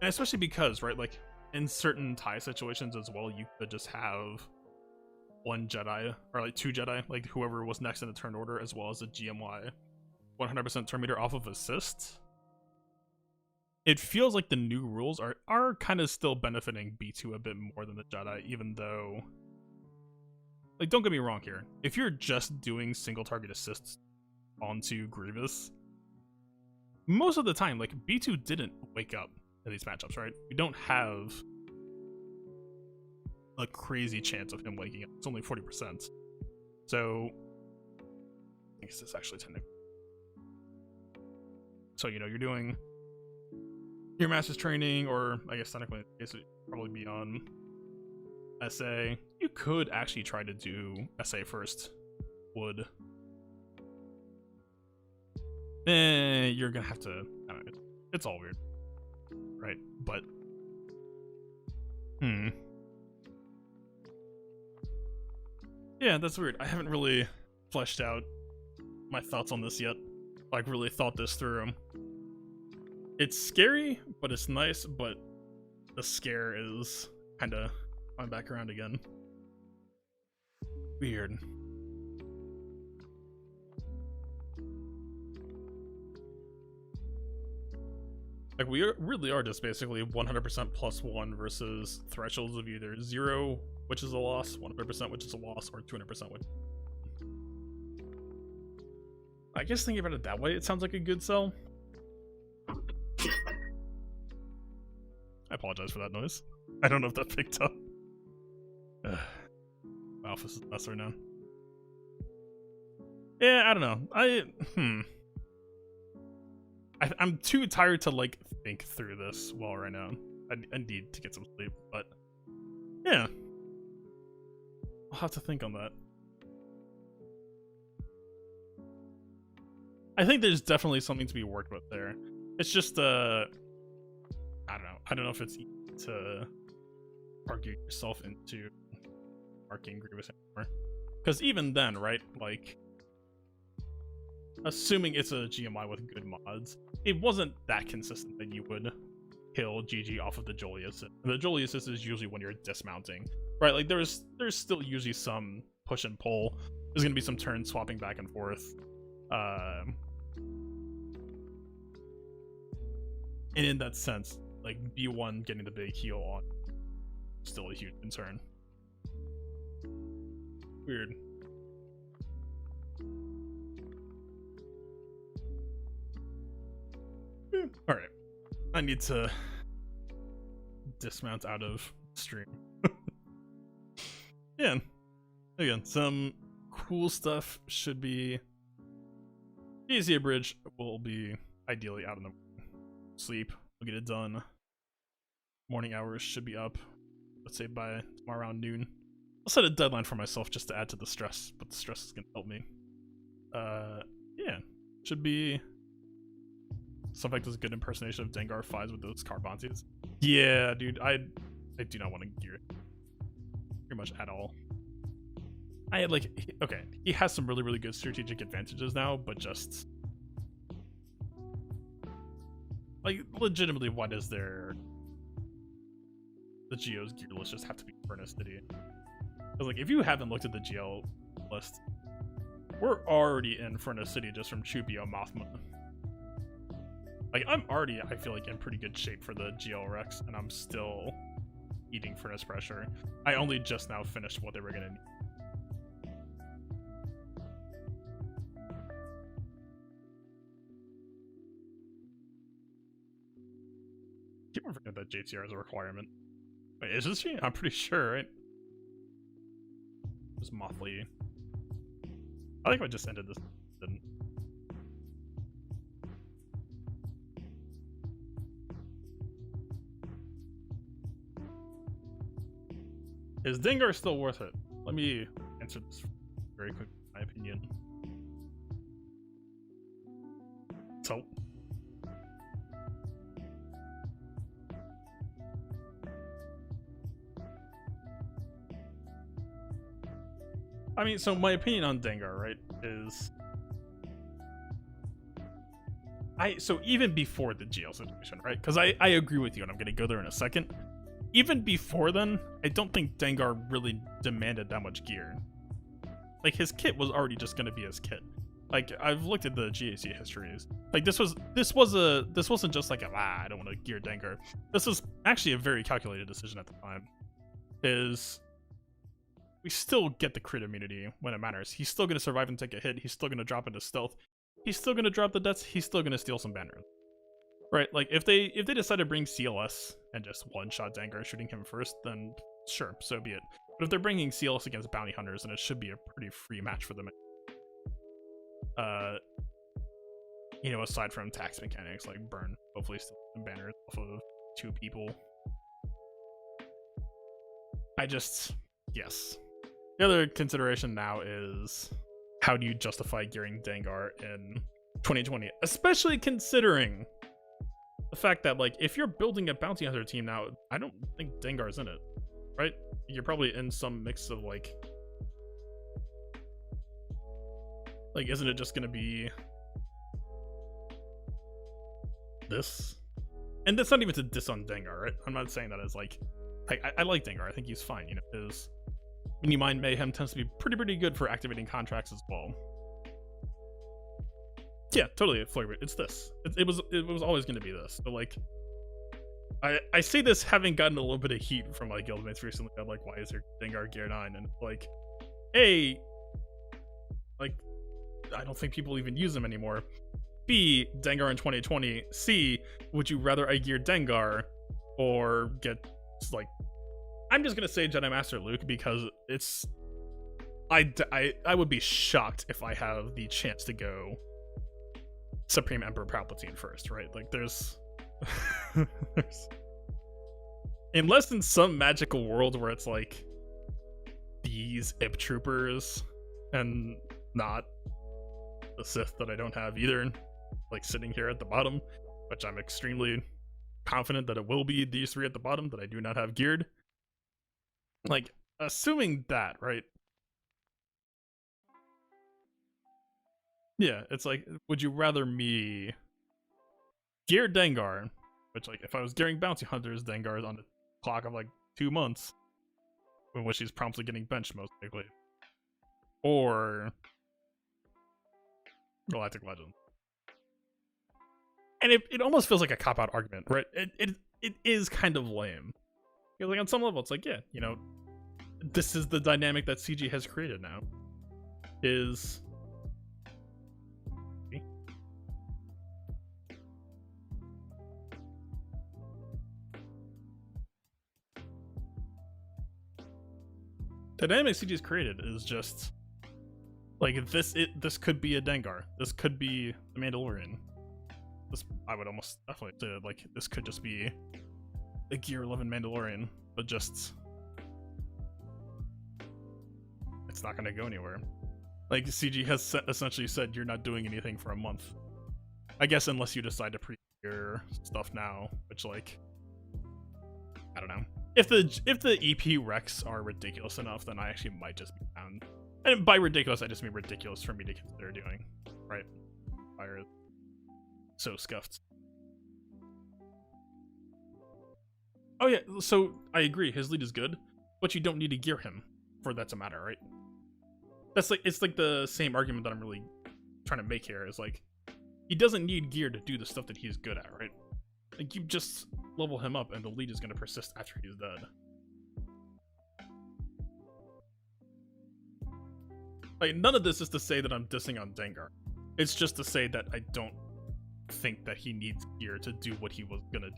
And especially because, right, like, in certain tie situations as well, you could just have one Jedi, or like two Jedi, like whoever was next in the turn order, as well as a GMY 100% turn meter off of assist. It feels like the new rules are kind of still benefiting B2 a bit more than the Jedi, even though, like, don't get me wrong here. If you're just doing single target assists onto Grievous, most of the time, like, B2 didn't wake up in these matchups, right? We don't have a crazy chance of him waking up. It's only 40%. So, I guess it's actually technically. So, you know, you're doing your master's training, or I guess technically it would probably be on SA. You could actually try to do SA first. Would. You're gonna have to, I don't know, it's all weird. Right, but yeah, that's weird. I haven't really fleshed out my thoughts on this yet. Like, really thought this through. It's scary, but it's nice, but the scare is kind of coming back around again. Weird. Like, we really are just basically 100% +1 versus thresholds of either 0, which is a loss, 100%, which is a loss, or 200%, which... I guess thinking about it that way, it sounds like a good sell. I apologize for that noise. I don't know if that picked up. Alpha's a mess right now. Yeah, I don't know. I'm too tired to, like, think through this well right now. I need to get some sleep, but yeah. I'll have to think on that. I think there's definitely something to be worked with there. It's just, I don't know. I don't know if it's easy to argue yourself into marking Grievous anymore. Because even then, right, like, assuming it's a GMI with good mods, it wasn't that consistent that you would kill GG off of the Jolie assist. And the Jolie assist is usually when you're dismounting, right? Like, there's still usually some push and pull. There's gonna be some turns swapping back and forth. And in that sense, like, B1 getting the big heal on still a huge concern. Weird. Alright. I need to dismount out of stream. Yeah. Again, some cool stuff should be... Easier bridge will be ideally out in the sleep. We'll get it done. Morning hours should be up, let's say by tomorrow around noon. I'll set a deadline for myself just to add to the stress, but the stress is gonna help me. Yeah. Should be... Stuff like this good impersonation of Dengar 5s with those Carbonzies. Yeah, dude, I do not want to gear it pretty much at all. I had, like, okay, he has some really, really good strategic advantages now, but just, like, legitimately, why does the Geo's gear list just have to be Furnace City? Because, like, if you haven't looked at the Geo list, we're already in Furnace City just from Chupio Mothma. Like, I'm already, I feel like, in pretty good shape for the GL Rex, and I'm still eating Furnace Pressure. I only just now finished what they were gonna need. I forget that JTR is a requirement. Wait, is she? I'm pretty sure, right? Just Mothly. I think I just ended this. Didn't. Is Dengar still worth it? Let me answer this very quick, in my opinion. So, I mean, so my opinion on Dengar, right, is so even before the GL situation, right? Because I agree with you, and I'm gonna go there in a second. Even before then, I don't think Dengar really demanded that much gear. Like, his kit was already just gonna be his kit. Like, I've looked at the GAC histories. Like, this wasn't just like I don't want to gear Dengar. This was actually a very calculated decision at the time. We still get the crit immunity when it matters. He's still gonna survive and take a hit. He's still gonna drop into stealth. He's still gonna drop the deaths. He's still gonna steal some banners. Right, like if they decide to bring CLS and just one-shot Dengar shooting him first, then sure, so be it. But if they're bringing CLS against bounty hunters, then it should be a pretty free match for them. You know, aside from tax mechanics like burn, hopefully steal some banners off of 2 people. Yes. The other consideration now is how do you justify gearing Dengar in 2020, especially considering the fact that, like, if you're building a bounty hunter team now, I don't think Dengar's in it, right? You're probably in some mix of, like, isn't it just gonna be this? And that's not even to diss on Dengar, right? I'm not saying that as, like I like Dengar. I think he's fine, you know, his Mini Mind Mayhem tends to be pretty good for activating contracts as well. Yeah, totally a flavor. It's this. It was always going to be this. But like, I say this having gotten a little bit of heat from my guildmates recently. I'm like, why is there Dengar Gear 9? And like, A, like, I don't think people even use them anymore. B, Dengar in 2020. C, would you rather I gear Dengar or get, like, I'm just gonna say Jedi Master Luke because it's, I would be shocked if I have the chance to go Supreme Emperor Palpatine first, right? Like, there's unless in some magical world where it's like these IP troopers and not the Sith that I don't have either, like sitting here at the bottom, which I'm extremely confident that it will be these 3 at the bottom that I do not have geared. Like, assuming that, right? Yeah, it's like, would you rather me gear Dengar, which, like, if I was gearing bounty hunters, Dengar is on the clock of like 2 months, in which he's promptly getting benched most likely, or Galactic Legend. And it almost feels like a cop-out argument, right? It is kind of lame. Because, like, on some level, it's like, yeah, you know, this is the dynamic that CG has created now. Is the dynamic CG has created is just like this. This could be a Dengar. This could be the Mandalorian. This, I would almost definitely say, like, this could just be a Gear 11 Mandalorian, but just it's not going to go anywhere. Like, CG has essentially said you're not doing anything for a month. I guess unless you decide to pre-gear stuff now, which, like, I don't know. If the EP recs are ridiculous enough, then I actually might just be down. And by ridiculous, I just mean ridiculous for me to consider doing, right? Fire is so scuffed. Oh yeah, so I agree, his lead is good, but you don't need to gear him for that to matter, right? That's like, it's like the same argument that I'm really trying to make here, is like, he doesn't need gear to do the stuff that he's good at, right? Like, you just level him up and the lead is going to persist after he's dead. Like, none of this is to say that I'm dissing on Dengar. It's just to say that I don't think that he needs gear to do what he was gonna do.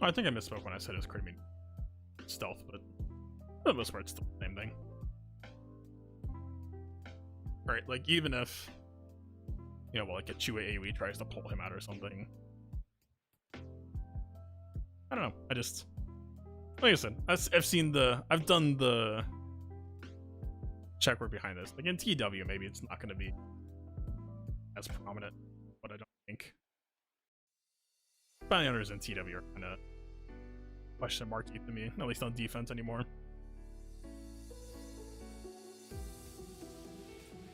I think I misspoke when I said it was creeping stealth, but for the most part, it's still the same thing. Right, like even if, you know, well, like a Chua AoE tries to pull him out or something. I don't know. I just, like I said, I've done the check work behind this. Like in TW, maybe it's not going to be as prominent, but I don't think. Bounty hunters in TW are kind of question marky to me, at least on defense anymore.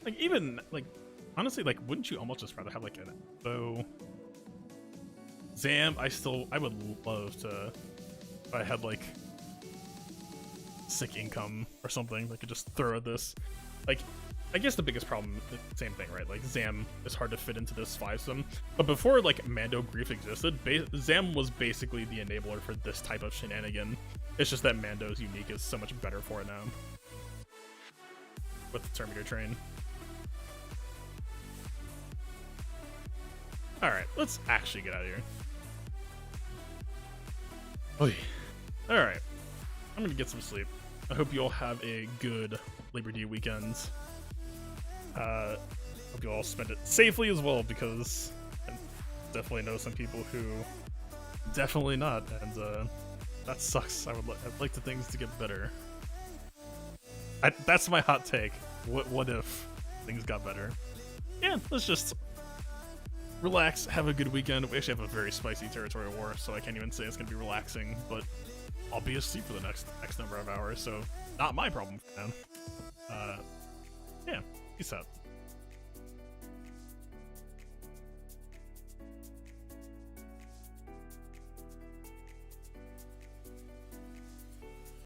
Like even like honestly, like wouldn't you almost just rather have like an bow? Zam, I would love to if I had like sick income or something. I could just throw at this. Like, I guess the biggest problem, same thing, right? Like Zam is hard to fit into this 5-sim, but before like Mando Grief existed, Zam was basically the enabler for this type of shenanigan. It's just that Mando's unique is so much better for it now with the Terminator train. All right, let's actually get out of here. Oy. All right, I'm gonna get some sleep. I hope you all have a good Labor Day weekend. Hope you all spend it safely as well, because I definitely know some people who definitely not, and that sucks. I'd like the things to get better. That's my hot take. What if things got better? Yeah, let's just relax, have a good weekend. We actually have a very spicy territorial war, so I can't even say it's gonna be relaxing, but I'll be asleep for the next number of hours, so not my problem for now. Yeah, peace out.